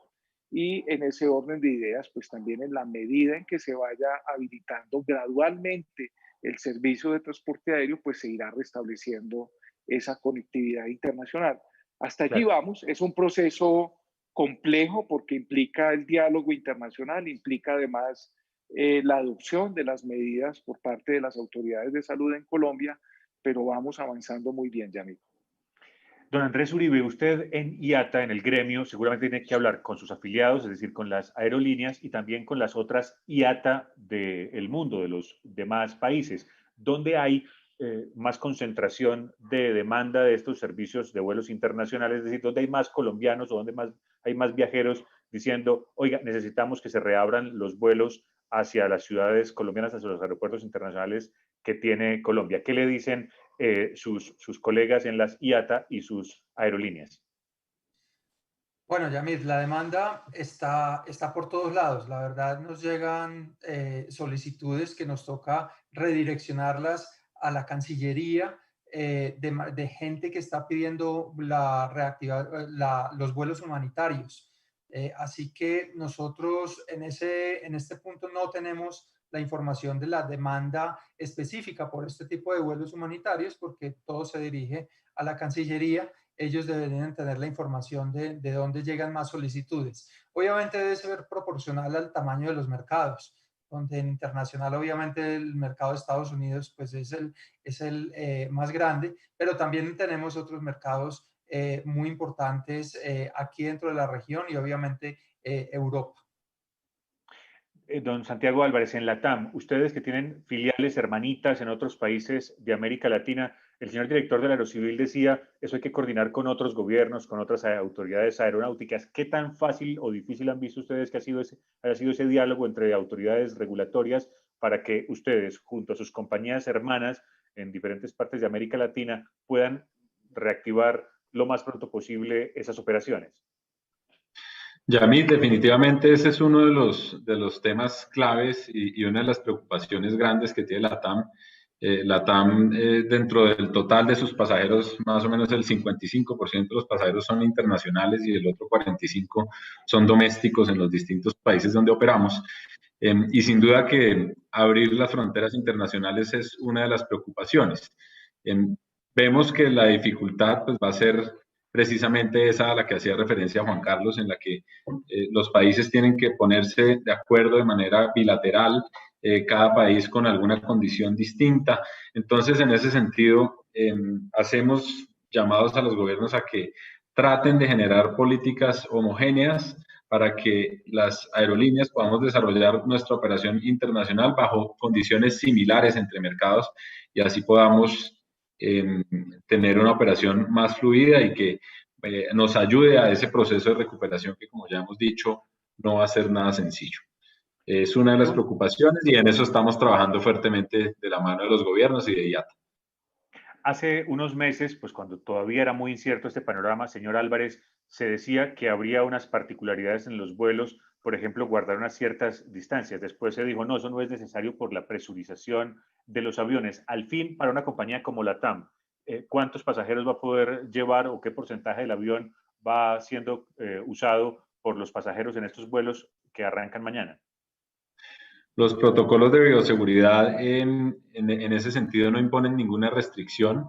y en ese orden de ideas, pues también en la medida en que se vaya habilitando gradualmente el servicio de transporte aéreo, pues se irá restableciendo esa conectividad internacional. Hasta allí vamos, es un proceso complejo porque implica el diálogo internacional, implica además la adopción de las medidas por parte de las autoridades de salud en Colombia, pero vamos avanzando muy bien, Yamil. Don Andrés Uribe, usted en IATA, en el gremio, seguramente tiene que hablar con sus afiliados, es decir, con las aerolíneas y también con las otras IATA del mundo, de los demás países, donde hay más concentración de demanda de estos servicios de vuelos internacionales, es decir, donde hay más colombianos o donde hay más viajeros diciendo, oiga, necesitamos que se reabran los vuelos hacia las ciudades colombianas, hacia los aeropuertos internacionales que tiene Colombia. ¿Qué le dicen sus colegas en las IATA y sus aerolíneas? Bueno, Yamid, la demanda está por todos lados. La verdad, nos llegan solicitudes que nos toca redireccionarlas a la Cancillería de gente que está pidiendo reactivar los vuelos humanitarios. Así que nosotros en este punto no tenemos la información de la demanda específica por este tipo de vuelos humanitarios porque todo se dirige a la Cancillería. Ellos deberían tener la información de dónde llegan más solicitudes. Obviamente debe ser proporcional al tamaño de los mercados, donde en internacional obviamente el mercado de Estados Unidos pues es el más grande, pero también tenemos otros mercados muy importantes aquí dentro de la región y obviamente Europa. Don Santiago Álvarez, en LATAM, ustedes que tienen filiales hermanitas en otros países de América Latina, el señor director del Aerocivil decía, eso hay que coordinar con otros gobiernos, con otras autoridades aeronáuticas. ¿Qué tan fácil o difícil han visto ustedes que haya sido ese diálogo entre autoridades regulatorias para que ustedes, junto a sus compañías hermanas en diferentes partes de América Latina, puedan reactivar lo más pronto posible esas operaciones? Yamit, definitivamente ese es uno de los temas claves y una de las preocupaciones grandes que tiene LATAM. LATAM, dentro del total de sus pasajeros, más o menos el 55% de los pasajeros son internacionales y el otro 45% son domésticos en los distintos países donde operamos. Y sin duda que abrir las fronteras internacionales es una de las preocupaciones. Vemos que la dificultad pues, va a ser precisamente esa a la que hacía referencia Juan Carlos, en la que los países tienen que ponerse de acuerdo de manera bilateral, cada país con alguna condición distinta. Entonces, en ese sentido, hacemos llamados a los gobiernos a que traten de generar políticas homogéneas para que las aerolíneas podamos desarrollar nuestra operación internacional bajo condiciones similares entre mercados y así podamos tener una operación más fluida y que nos ayude a ese proceso de recuperación que, como ya hemos dicho, no va a ser nada sencillo. Es una de las preocupaciones y en eso estamos trabajando fuertemente de la mano de los gobiernos y de IATA. Hace unos meses, pues cuando todavía era muy incierto este panorama, señor Álvarez, se decía que habría unas particularidades en los vuelos, por ejemplo, guardar unas ciertas distancias. Después se dijo, no, eso no es necesario por la presurización de los aviones. Al fin, para una compañía como LATAM, ¿cuántos pasajeros va a poder llevar o qué porcentaje del avión va siendo usado por los pasajeros en estos vuelos que arrancan mañana? Los protocolos de bioseguridad en ese sentido no imponen ninguna restricción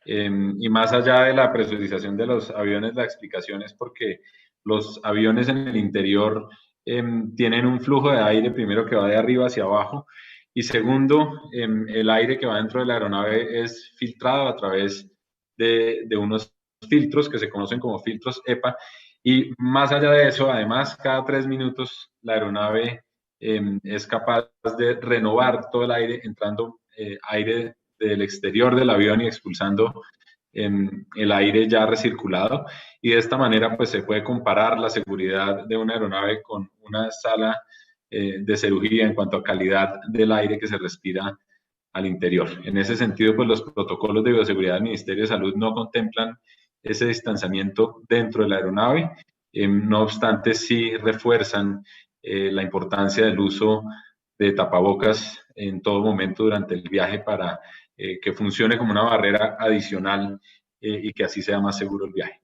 y más allá de la presurización de los aviones, la explicación es porque los aviones en el interior tienen un flujo de aire primero que va de arriba hacia abajo y segundo, el aire que va dentro de la aeronave es filtrado a través de unos filtros que se conocen como filtros EPA y más allá de eso, además, cada 3 minutos la aeronave es capaz de renovar todo el aire, entrando aire del exterior del avión y expulsando el aire ya recirculado. Y de esta manera, pues se puede comparar la seguridad de una aeronave con una sala de cirugía en cuanto a calidad del aire que se respira al interior. En ese sentido, pues los protocolos de bioseguridad del Ministerio de Salud no contemplan ese distanciamiento dentro de la aeronave. No obstante, sí refuerzan la importancia del uso de tapabocas en todo momento durante el viaje para que funcione como una barrera adicional y que así sea más seguro el viaje.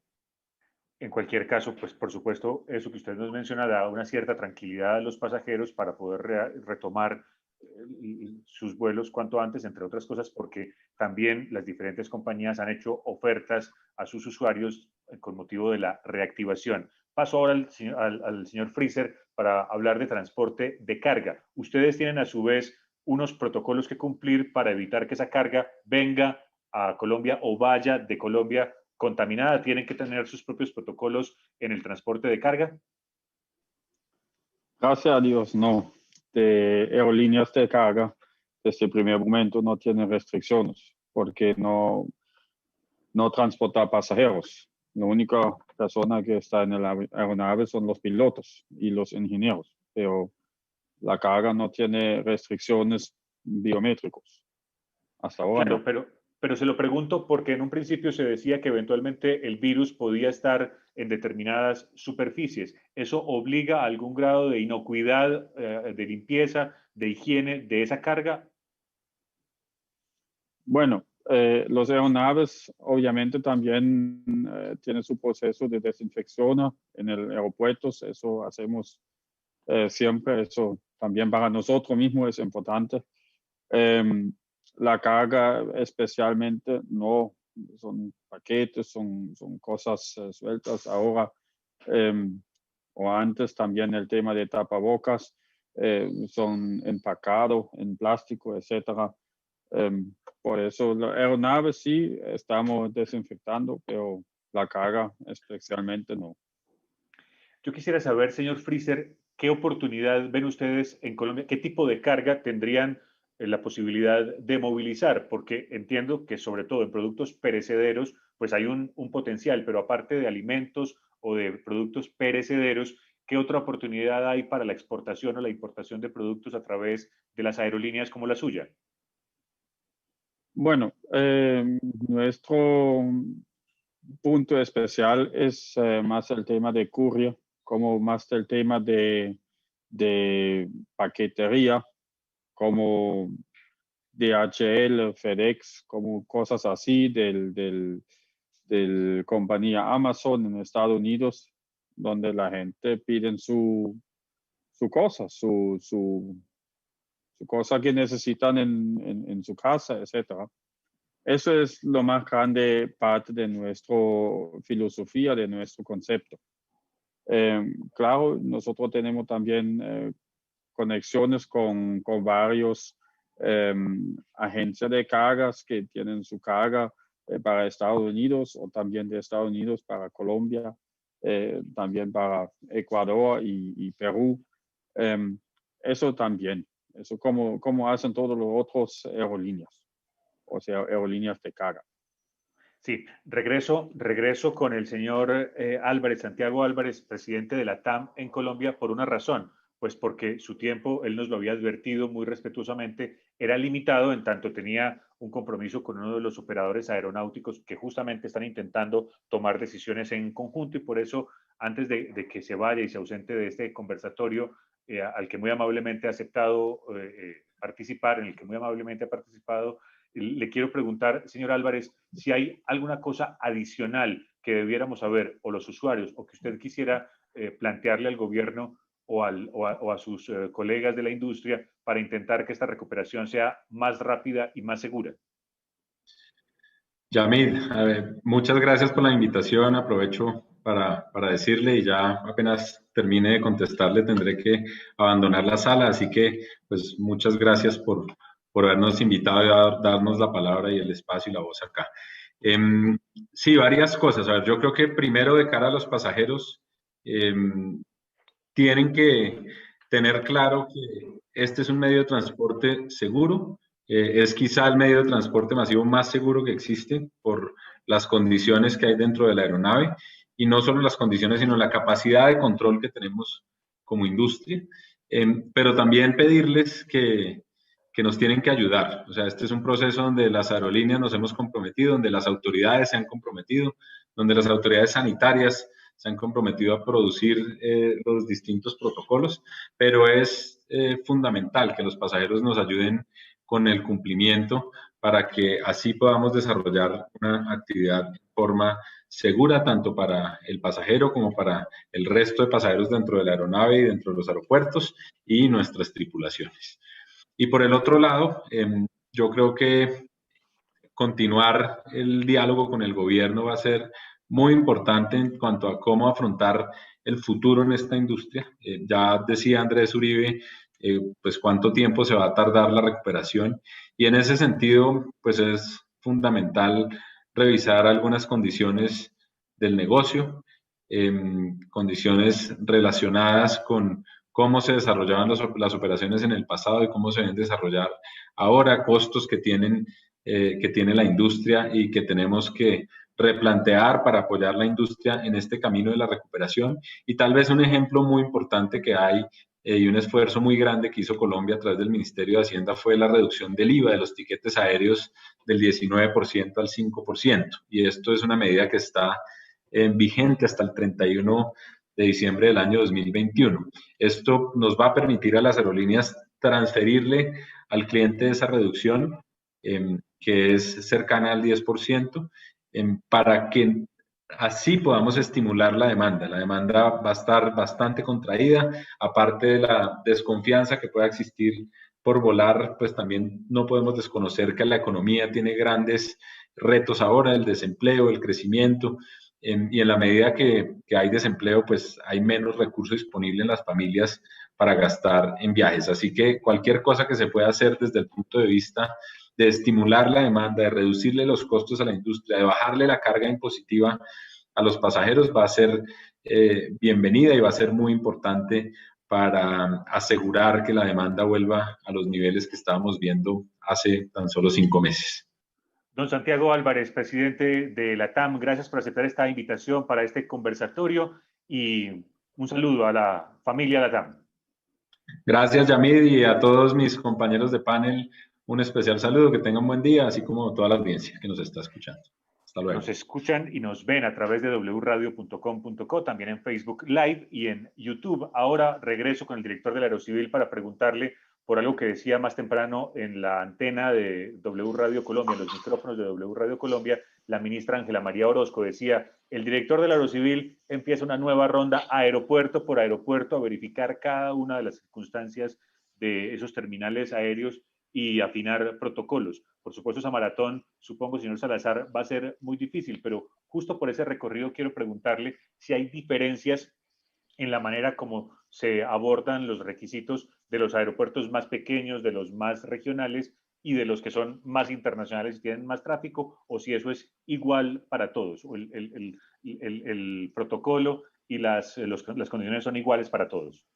En cualquier caso, pues por supuesto, eso que usted nos menciona da una cierta tranquilidad a los pasajeros para poder retomar sus vuelos cuanto antes, entre otras cosas, porque también las diferentes compañías han hecho ofertas a sus usuarios con motivo de la reactivación. Paso ahora al señor Freezer para hablar de transporte de carga. Ustedes tienen a su vez unos protocolos que cumplir para evitar que esa carga venga a Colombia o vaya de Colombia contaminada. ¿Tienen que tener sus propios protocolos en el transporte de carga? Gracias a Dios, no. De aerolíneas de carga, desde el primer momento no tienen restricciones, porque no transporta pasajeros. La única persona que está en la aeronave son los pilotos y los ingenieros, pero la carga no tiene restricciones biométricos. Hasta ahora. Claro, pero se lo pregunto porque en un principio se decía que eventualmente el virus podía estar en determinadas superficies. ¿Eso obliga a algún grado de inocuidad, de limpieza, de higiene de esa carga? Bueno, los aeronaves obviamente también tienen su proceso de desinfección en el aeropuerto. Eso hacemos siempre, eso también para nosotros mismos es importante. La carga especialmente no, son paquetes, son cosas sueltas. Ahora o antes también el tema de tapabocas, son empacados en plástico, etcétera. Por eso las aeronaves sí estamos desinfectando, pero la carga especialmente no. Yo quisiera saber, señor Freezer, ¿qué oportunidad ven ustedes en Colombia? ¿Qué tipo de carga tendrían la posibilidad de movilizar? Porque entiendo que sobre todo en productos perecederos, pues hay un potencial, pero aparte de alimentos o de productos perecederos, ¿qué otra oportunidad hay para la exportación o la importación de productos a través de las aerolíneas como la suya? Bueno, nuestro punto especial es más el tema de courier, como más el tema de paquetería, como DHL, FedEx, como cosas así del compañía Amazon en Estados Unidos, donde la gente pide su cosa, su cosa que necesitan en su casa, etcétera. Eso es lo más grande parte de nuestra filosofía, de nuestro concepto. Claro, nosotros tenemos también conexiones con varios agencias de cargas que tienen su carga para Estados Unidos o también de Estados Unidos para Colombia, también para Ecuador y Perú. Eso también, eso como hacen todos los otros aerolíneas, o sea, aerolíneas de carga. Sí, regreso con el señor Álvarez, Santiago Álvarez, presidente de la TAM en Colombia, por una razón, pues porque su tiempo, él nos lo había advertido muy respetuosamente, era limitado en tanto tenía un compromiso con uno de los operadores aeronáuticos que justamente están intentando tomar decisiones en conjunto y por eso, antes de que se vaya y se ausente de este conversatorio, al que muy amablemente ha aceptado participar, en el que muy amablemente ha participado, le quiero preguntar, señor Álvarez, si hay alguna cosa adicional que debiéramos saber, o los usuarios, o que usted quisiera plantearle al gobierno o a sus colegas de la industria para intentar que esta recuperación sea más rápida y más segura. Yamid, muchas gracias por la invitación. Aprovecho para decirle y ya apenas termine de contestarle tendré que abandonar la sala, así que pues muchas gracias por habernos invitado a darnos la palabra y el espacio y la voz acá. Sí, varias cosas. A ver, yo creo que primero de cara a los pasajeros tienen que tener claro que este es un medio de transporte seguro. Es quizá el medio de transporte masivo más seguro que existe por las condiciones que hay dentro de la aeronave y no solo las condiciones, sino la capacidad de control que tenemos como industria, pero también pedirles que nos tienen que ayudar. O sea, este es un proceso donde las aerolíneas nos hemos comprometido, donde las autoridades se han comprometido, donde las autoridades sanitarias se han comprometido a producir los distintos protocolos, pero es fundamental que los pasajeros nos ayuden con el cumplimiento para que así podamos desarrollar una actividad de forma segura tanto para el pasajero como para el resto de pasajeros dentro de la aeronave y dentro de los aeropuertos y nuestras tripulaciones. Y por el otro lado, yo creo que continuar el diálogo con el gobierno va a ser muy importante en cuanto a cómo afrontar el futuro en esta industria. Ya decía Andrés Uribe, pues cuánto tiempo se va a tardar la recuperación y en ese sentido, pues es fundamental revisar algunas condiciones del negocio, condiciones relacionadas con cómo se desarrollaban las operaciones en el pasado y cómo se deben desarrollar ahora, costos que tiene la industria y que tenemos que replantear para apoyar la industria en este camino de la recuperación. Y tal vez un ejemplo muy importante que hay y un esfuerzo muy grande que hizo Colombia a través del Ministerio de Hacienda fue la reducción del IVA de los tiquetes aéreos del 19% al 5%. Y esto es una medida que está vigente hasta el 31 de diciembre del año 2021. Esto nos va a permitir a las aerolíneas transferirle al cliente esa reducción, que es cercana al 10%, para que así podamos estimular la demanda. La demanda va a estar bastante contraída, aparte de la desconfianza que pueda existir por volar, pues también no podemos desconocer que la economía tiene grandes retos ahora, el desempleo, el crecimiento, y en la medida que hay desempleo, pues hay menos recursos disponibles en las familias para gastar en viajes. Así que cualquier cosa que se pueda hacer desde el punto de vista de estimular la demanda, de reducirle los costos a la industria, de bajarle la carga impositiva a los pasajeros va a ser bienvenida y va a ser muy importante para asegurar que la demanda vuelva a los niveles que estábamos viendo hace tan solo 5 meses. Don Santiago Álvarez, presidente de la TAM, gracias por aceptar esta invitación para este conversatorio y un saludo a la familia de la TAM. Gracias, Yamid, y a todos mis compañeros de panel, un especial saludo, que tengan un buen día, así como toda la audiencia que nos está escuchando. Hasta luego. Nos escuchan y nos ven a través de wradio.com.co, también en Facebook Live y en YouTube. Ahora regreso con el director del Aerocivil para preguntarle por algo que decía más temprano en la antena de W Radio Colombia, en los micrófonos de W Radio Colombia, la ministra Ángela María Orozco decía, el director del Aerocivil empieza una nueva ronda aeropuerto por aeropuerto a verificar cada una de las circunstancias de esos terminales aéreos y afinar protocolos. Por supuesto, esa maratón, supongo, señor Salazar, va a ser muy difícil, pero justo por ese recorrido quiero preguntarle si hay diferencias en la manera como se abordan los requisitos de los aeropuertos más pequeños, de los más regionales y de los que son más internacionales y tienen más tráfico, o si eso es igual para todos, o el protocolo y las condiciones son iguales para todos.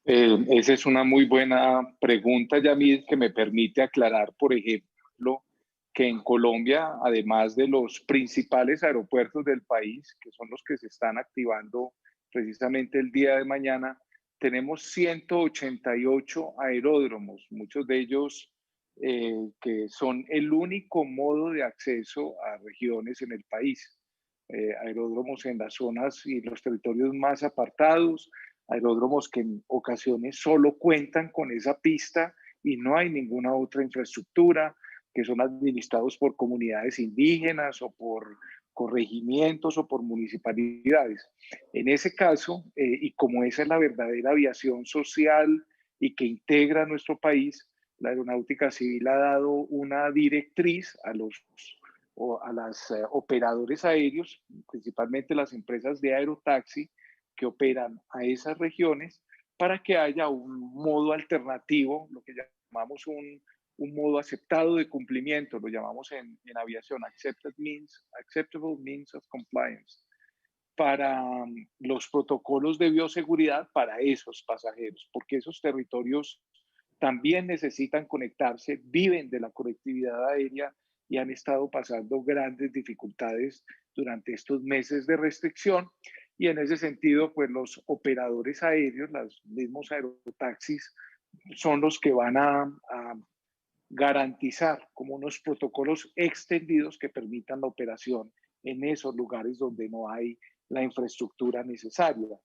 Esa es una muy buena pregunta, Yamil, que me permite aclarar, por ejemplo, que en Colombia, además de los principales aeropuertos del país, que son los que se están activando precisamente el día de mañana, tenemos 188 aeródromos, muchos de ellos que son el único modo de acceso a regiones en el país. Aeródromos en las zonas y los territorios más apartados, aeródromos que en ocasiones solo cuentan con esa pista y no hay ninguna otra infraestructura, que son administrados por comunidades indígenas o por corregimientos o por municipalidades. En ese caso, y como esa es la verdadera aviación social y que integra nuestro país, la Aeronáutica Civil ha dado una directriz a los operadores aéreos, principalmente las empresas de aerotaxi, que operan a esas regiones, para que haya un modo alternativo, lo que llamamos un modo aceptado de cumplimiento, lo llamamos en aviación acceptable means of compliance, para los protocolos de bioseguridad para esos pasajeros, porque esos territorios también necesitan conectarse, viven de la conectividad aérea y han estado pasando grandes dificultades durante estos meses de restricción. Y en ese sentido, pues los operadores aéreos, los mismos aerotaxis, son los que van a garantizar como unos protocolos extendidos que permitan la operación en esos lugares donde no hay la infraestructura necesaria.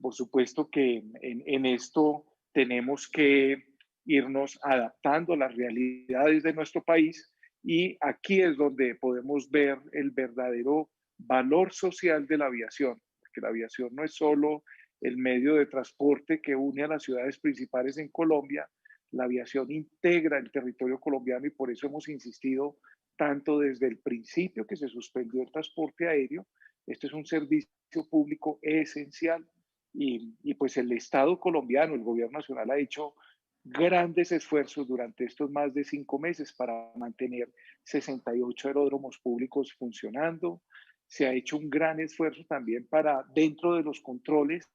Por supuesto que en esto tenemos que irnos adaptando a las realidades de nuestro país, y aquí es donde podemos ver el verdadero valor social de la aviación, porque la aviación no es solo el medio de transporte que une a las ciudades principales en Colombia. La aviación integra el territorio colombiano y por eso hemos insistido tanto desde el principio que se suspendió el transporte aéreo. Este es un servicio público esencial y pues el Estado colombiano, el gobierno nacional, ha hecho grandes esfuerzos durante estos más de 5 meses para mantener 68 aeródromos públicos funcionando. Se ha hecho un gran esfuerzo también para, dentro de los controles,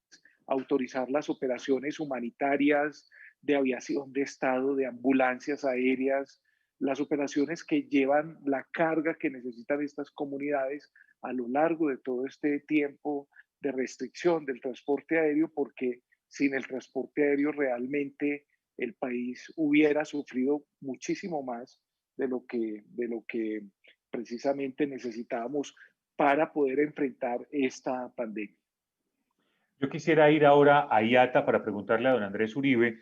autorizar las operaciones humanitarias, de aviación de Estado, de ambulancias aéreas, las operaciones que llevan la carga que necesitan estas comunidades a lo largo de todo este tiempo de restricción del transporte aéreo, porque sin el transporte aéreo realmente el país hubiera sufrido muchísimo más de lo que precisamente necesitábamos para poder enfrentar esta pandemia. Yo quisiera ir ahora a IATA para preguntarle a don Andrés Uribe,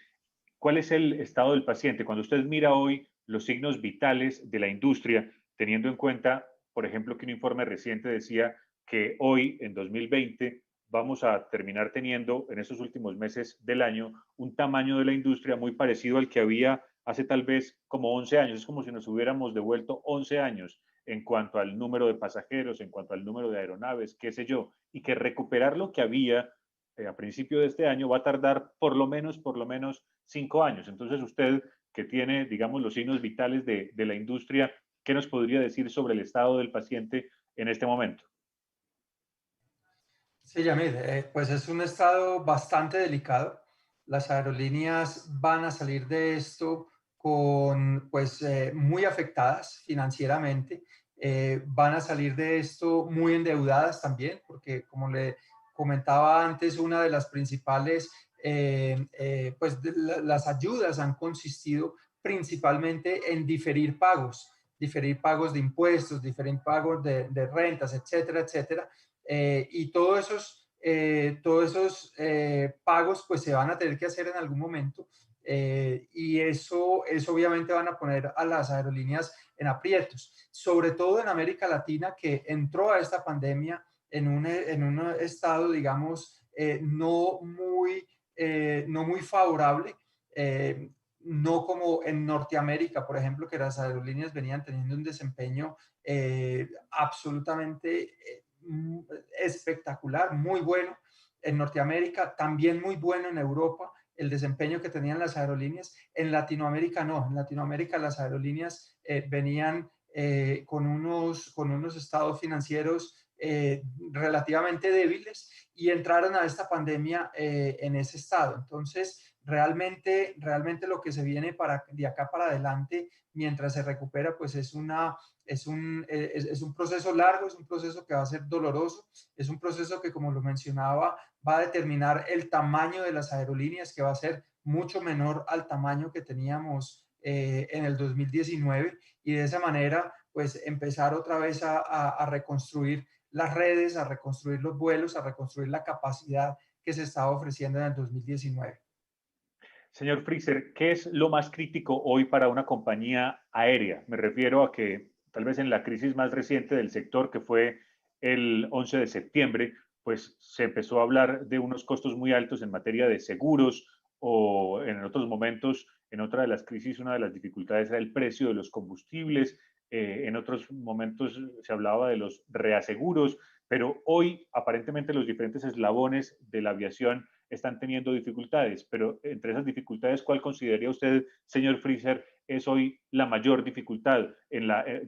¿cuál es el estado del paciente? Cuando usted mira hoy los signos vitales de la industria, teniendo en cuenta, por ejemplo, que un informe reciente decía que hoy, en 2020, vamos a terminar teniendo en estos últimos meses del año un tamaño de la industria muy parecido al que había hace tal vez como 11 años. Es como si nos hubiéramos devuelto 11 años en cuanto al número de pasajeros, en cuanto al número de aeronaves, qué sé yo, y que recuperar lo que había a principio de este año va a tardar por lo menos 5 años. Entonces usted que tiene, digamos, los signos vitales de la industria, ¿qué nos podría decir sobre el estado del paciente en este momento? Sí, Yamil, pues es un estado bastante delicado. Las aerolíneas van a salir de esto con, pues, muy afectadas financieramente. Van a salir de esto muy endeudadas también, porque como le comentaba antes, una de las principales, pues las ayudas han consistido principalmente en diferir pagos de impuestos, diferir pagos de rentas, etcétera, etcétera. Y todos esos pagos pues se van a tener que hacer en algún momento, y eso obviamente van a poner a las aerolíneas en aprietos, sobre todo en América Latina, que entró a esta pandemia en un estado, digamos, no muy favorable, no como en Norteamérica, por ejemplo, que las aerolíneas venían teniendo un desempeño absolutamente espectacular, muy bueno en Norteamérica, también muy bueno en Europa, el desempeño que tenían las aerolíneas. En Latinoamérica no, en Latinoamérica las aerolíneas venían con unos estados financieros relativamente débiles y entraron a esta pandemia en ese estado. Entonces, realmente lo que se viene de acá para adelante, mientras se recupera, pues es un proceso largo, es un proceso que va a ser doloroso, es un proceso que, como lo mencionaba, va a determinar el tamaño de las aerolíneas, que va a ser mucho menor al tamaño que teníamos en el 2019, y de esa manera, pues empezar otra vez a reconstruir las redes, a reconstruir los vuelos, a reconstruir la capacidad que se estaba ofreciendo en el 2019. Señor Freezer, ¿qué es lo más crítico hoy para una compañía aérea? Me refiero a que tal vez en la crisis más reciente del sector, que fue el 11 de septiembre, pues se empezó a hablar de unos costos muy altos en materia de seguros, o en otros momentos, en otra de las crisis, una de las dificultades era el precio de los combustibles. En otros momentos se hablaba de los reaseguros, pero hoy aparentemente los diferentes eslabones de la aviación están teniendo dificultades, pero entre esas dificultades, ¿cuál consideraría usted, señor Freezer, es hoy la mayor dificultad,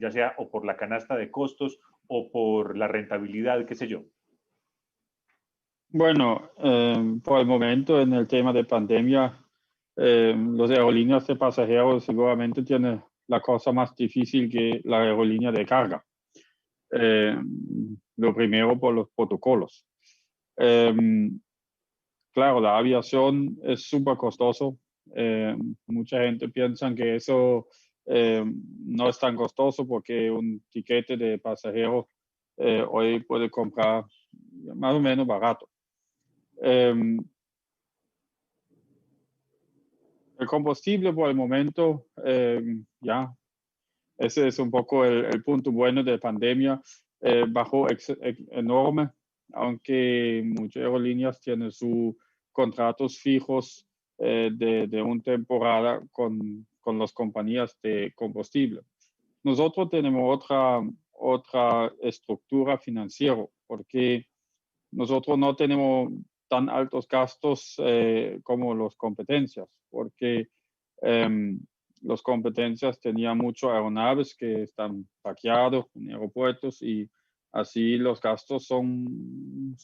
ya sea o por la canasta de costos o por la rentabilidad, qué sé yo? Bueno, por el momento en el tema de pandemia, los aerolíneas de pasajeros seguramente tienen la cosa más difícil que la aerolínea de carga. Lo primero por los protocolos. Claro, la aviación es súper costoso. Mucha gente piensa que eso no es tan costoso porque un tiquete de pasajero hoy puede comprar más o menos barato. El combustible por el momento, ya, ese es un poco el punto bueno de la pandemia. Bajó enorme, aunque muchas aerolíneas tienen sus contratos fijos de una temporada con las compañías de combustible. Nosotros tenemos otra estructura financiera porque nosotros no tenemos tan altos gastos como las competencias, porque las competencias tenían muchas aeronaves que están parqueadas en aeropuertos y así los gastos son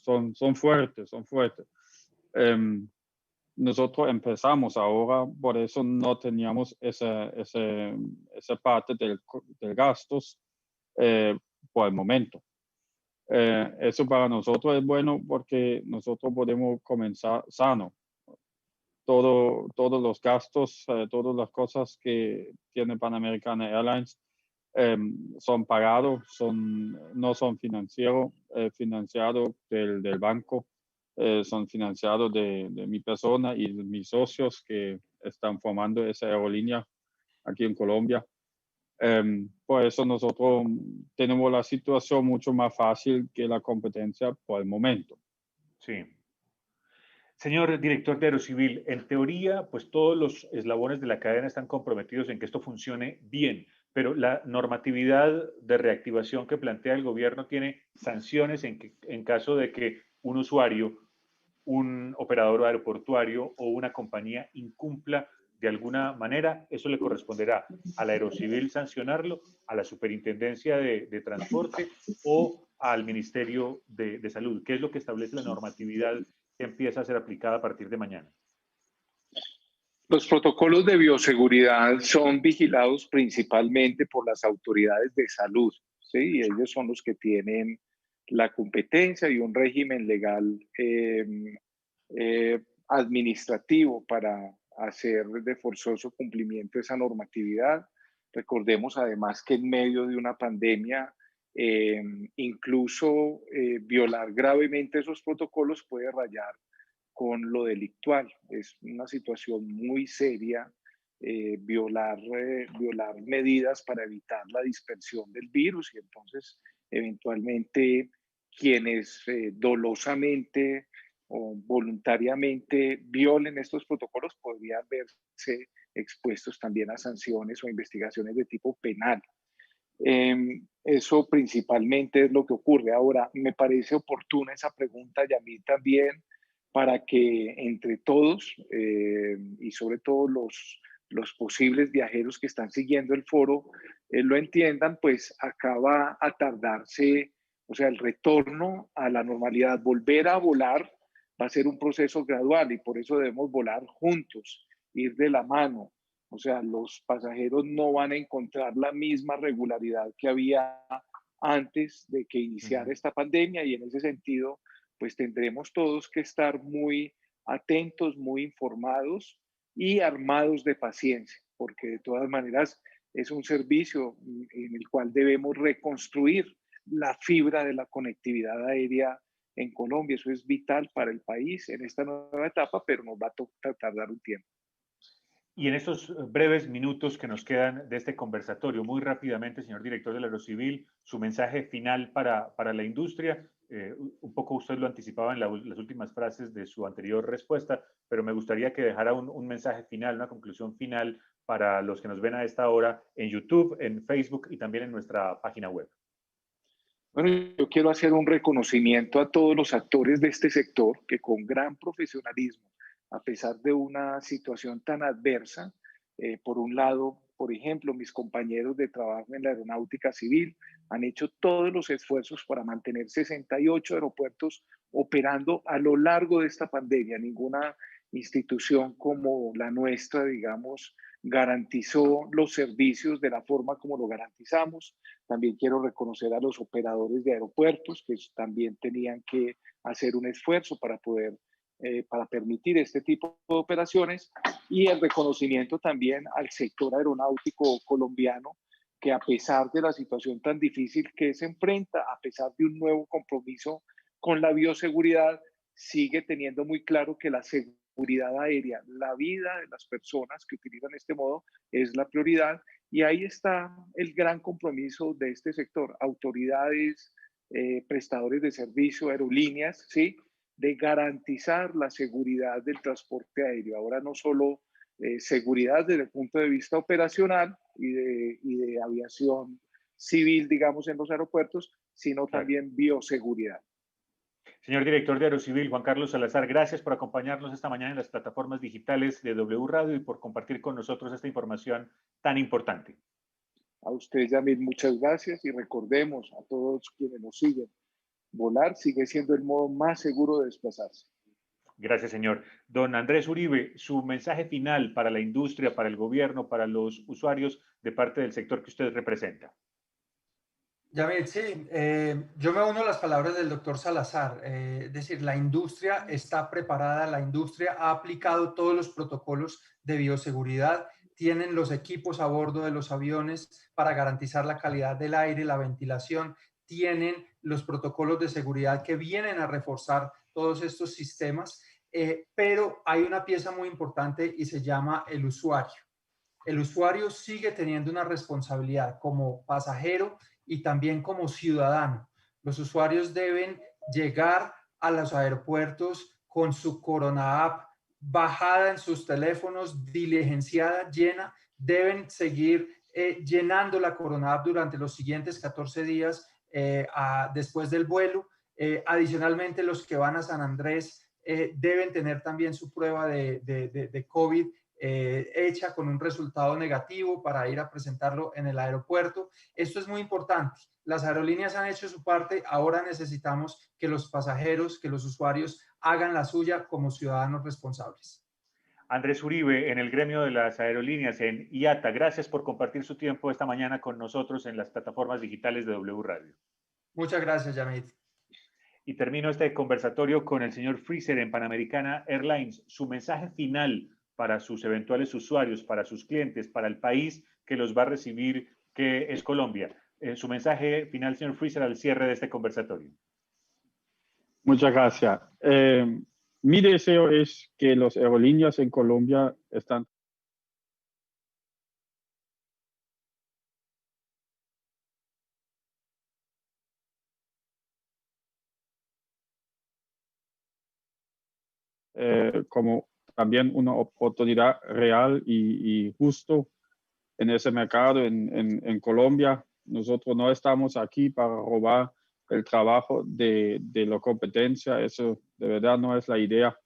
fuertes, son fuertes. Nosotros empezamos ahora, por eso no teníamos esa parte del gastos por el momento. Eso para nosotros es bueno porque nosotros podemos comenzar sano. todos los gastos, todas las cosas que tiene Pan American Airlines son pagados, no son financiados del banco, son financiados de mi persona y de mis socios que están formando esa aerolínea aquí en Colombia. Por eso nosotros tenemos la situación mucho más fácil que la competencia por el momento. Sí. Señor director de Aerocivil, en teoría, pues todos los eslabones de la cadena están comprometidos en que esto funcione bien, pero la normatividad de reactivación que plantea el gobierno tiene sanciones en caso de que un usuario, un operador aeroportuario o una compañía incumpla de alguna manera. Eso le corresponderá al Aerocivil sancionarlo, a la Superintendencia de Transporte o al Ministerio de Salud. ¿Qué es lo que establece la normatividad que empieza a ser aplicada a partir de mañana? Los protocolos de bioseguridad son vigilados principalmente por las autoridades de salud, ¿sí? Y ellos son los que tienen la competencia y un régimen legal administrativo para hacer de forzoso cumplimiento esa normatividad. Recordemos además que en medio de una pandemia, incluso violar gravemente esos protocolos puede rayar con lo delictual. Es una situación muy seria violar medidas para evitar la dispersión del virus y entonces eventualmente quienes dolosamente o voluntariamente violen estos protocolos podrían verse expuestos también a sanciones o investigaciones de tipo penal. Eso principalmente es lo que ocurre. Ahora, me parece oportuna esa pregunta y a mí también para que entre todos y sobre todo los posibles viajeros que están siguiendo el foro lo entiendan, pues acaba a tardarse, o sea, el retorno a la normalidad, volver a volar va a ser un proceso gradual y por eso debemos volar juntos, ir de la mano. O sea, los pasajeros no van a encontrar la misma regularidad que había antes de que iniciara esta pandemia y en ese sentido, pues tendremos todos que estar muy atentos, muy informados y armados de paciencia, porque de todas maneras es un servicio en el cual debemos reconstruir la fibra de la conectividad aérea en Colombia. Eso es vital para el país en esta nueva etapa, pero nos va a tardar un tiempo. Y en estos breves minutos que nos quedan de este conversatorio, muy rápidamente, señor director del Aerocivil, su mensaje final para la industria. Un poco usted lo anticipaba en las últimas frases de su anterior respuesta, pero me gustaría que dejara un mensaje final, una conclusión final para los que nos ven a esta hora en YouTube, en Facebook y también en nuestra página web. Bueno, yo quiero hacer un reconocimiento a todos los actores de este sector que con gran profesionalismo, a pesar de una situación tan adversa, por un lado, por ejemplo, mis compañeros de trabajo en la aeronáutica civil han hecho todos los esfuerzos para mantener 68 aeropuertos operando a lo largo de esta pandemia. Ninguna institución como la nuestra, digamos, garantizó los servicios de la forma como lo garantizamos. También quiero reconocer a los operadores de aeropuertos que también tenían que hacer un esfuerzo para poder para permitir este tipo de operaciones y el reconocimiento también al sector aeronáutico colombiano que a pesar de la situación tan difícil que se enfrenta, a pesar de un nuevo compromiso con la bioseguridad, sigue teniendo muy claro que la seguridad aérea, la vida de las personas que utilizan este modo es la prioridad y ahí está el gran compromiso de este sector, autoridades, prestadores de servicio, aerolíneas, ¿sí? De garantizar la seguridad del transporte aéreo. Ahora no solo seguridad desde el punto de vista operacional y de aviación civil, digamos, en los aeropuertos, sino también bioseguridad. Señor director de Aerocivil, Juan Carlos Salazar, gracias por acompañarnos esta mañana en las plataformas digitales de W Radio y por compartir con nosotros esta información tan importante. A usted, Yamil, muchas gracias y recordemos a todos quienes nos siguen, volar sigue siendo el modo más seguro de desplazarse. Gracias, señor. Don Andrés Uribe, su mensaje final para la industria, para el gobierno, para los usuarios de parte del sector que usted representa. Yamil, sí, yo me uno a las palabras del doctor Salazar, es decir, la industria está preparada, la industria ha aplicado todos los protocolos de bioseguridad, tienen los equipos a bordo de los aviones para garantizar la calidad del aire, la ventilación, tienen los protocolos de seguridad que vienen a reforzar todos estos sistemas, pero hay una pieza muy importante y se llama el usuario. El usuario sigue teniendo una responsabilidad como pasajero y también como ciudadano. Los usuarios deben llegar a los aeropuertos con su Corona App bajada en sus teléfonos, diligenciada, llena. Deben seguir llenando la Corona App durante los siguientes 14 días después del vuelo. Adicionalmente, los que van a San Andrés deben tener también su prueba de COVID hecha con un resultado negativo para ir a presentarlo en el aeropuerto. Esto es muy importante. Las aerolíneas han hecho su parte, ahora necesitamos que los pasajeros, que los usuarios hagan la suya como ciudadanos responsables. Andrés Uribe, en el gremio de las aerolíneas, en IATA, gracias por compartir su tiempo esta mañana con nosotros en las plataformas digitales de W Radio. Muchas gracias, Yamit. Y termino este conversatorio con el señor Freezer en Panamericana Airlines. Su mensaje final para sus eventuales usuarios, para sus clientes, para el país que los va a recibir, que es Colombia. Su mensaje final, señor Freezer, al cierre de este conversatorio. Muchas gracias. Mi deseo es que las aerolíneas en Colombia están como también una oportunidad real y justo en ese mercado en Colombia. Nosotros no estamos aquí para robar el trabajo de la competencia. Eso de verdad no es la idea.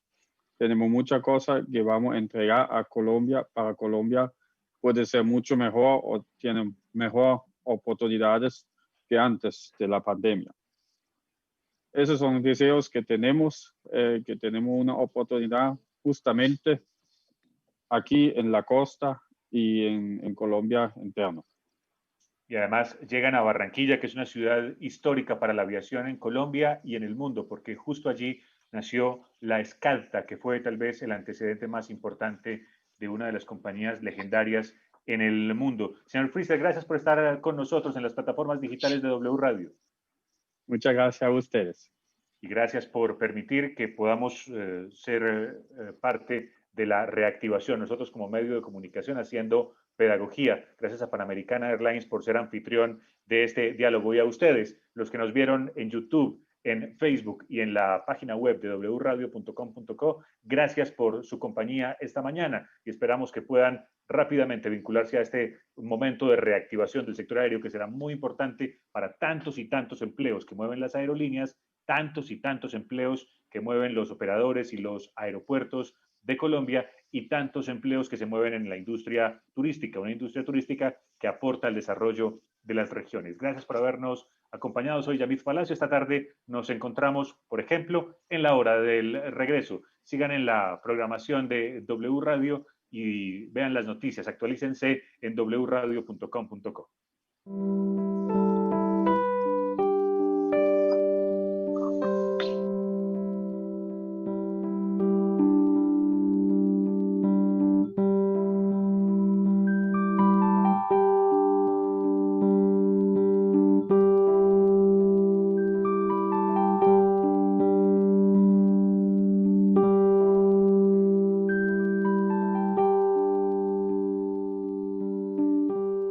Tenemos muchas cosas que vamos a entregar a Colombia. Para Colombia puede ser mucho mejor o tiene mejor oportunidades que antes de la pandemia. Esos son los deseos que tenemos una oportunidad justamente aquí en la costa y en Colombia interno. Y además llegan a Barranquilla, que es una ciudad histórica para la aviación en Colombia y en el mundo, porque justo allí nació la Escalta, que fue tal vez el antecedente más importante de una de las compañías legendarias en el mundo. Señor Freezer, gracias por estar con nosotros en las plataformas digitales de W Radio. Muchas gracias a ustedes. Y gracias por permitir que podamos ser parte de la reactivación. Nosotros como medio de comunicación haciendo pedagogía. Gracias a Panamericana Airlines por ser anfitrión de este diálogo. Y a ustedes, los que nos vieron en YouTube, en Facebook y en la página web de wradio.com.co, gracias por su compañía esta mañana y esperamos que puedan rápidamente vincularse a este momento de reactivación del sector aéreo que será muy importante para tantos y tantos empleos que mueven las aerolíneas, tantos y tantos empleos que mueven los operadores y los aeropuertos de Colombia y tantos empleos que se mueven en la industria turística, una industria turística que aporta al desarrollo de las regiones. Gracias por habernos acompañado. Soy Yamit Palacio. Esta tarde nos encontramos, por ejemplo, en la hora del regreso. Sigan en la programación de W Radio y vean las noticias. Actualícense en wradio.com.co.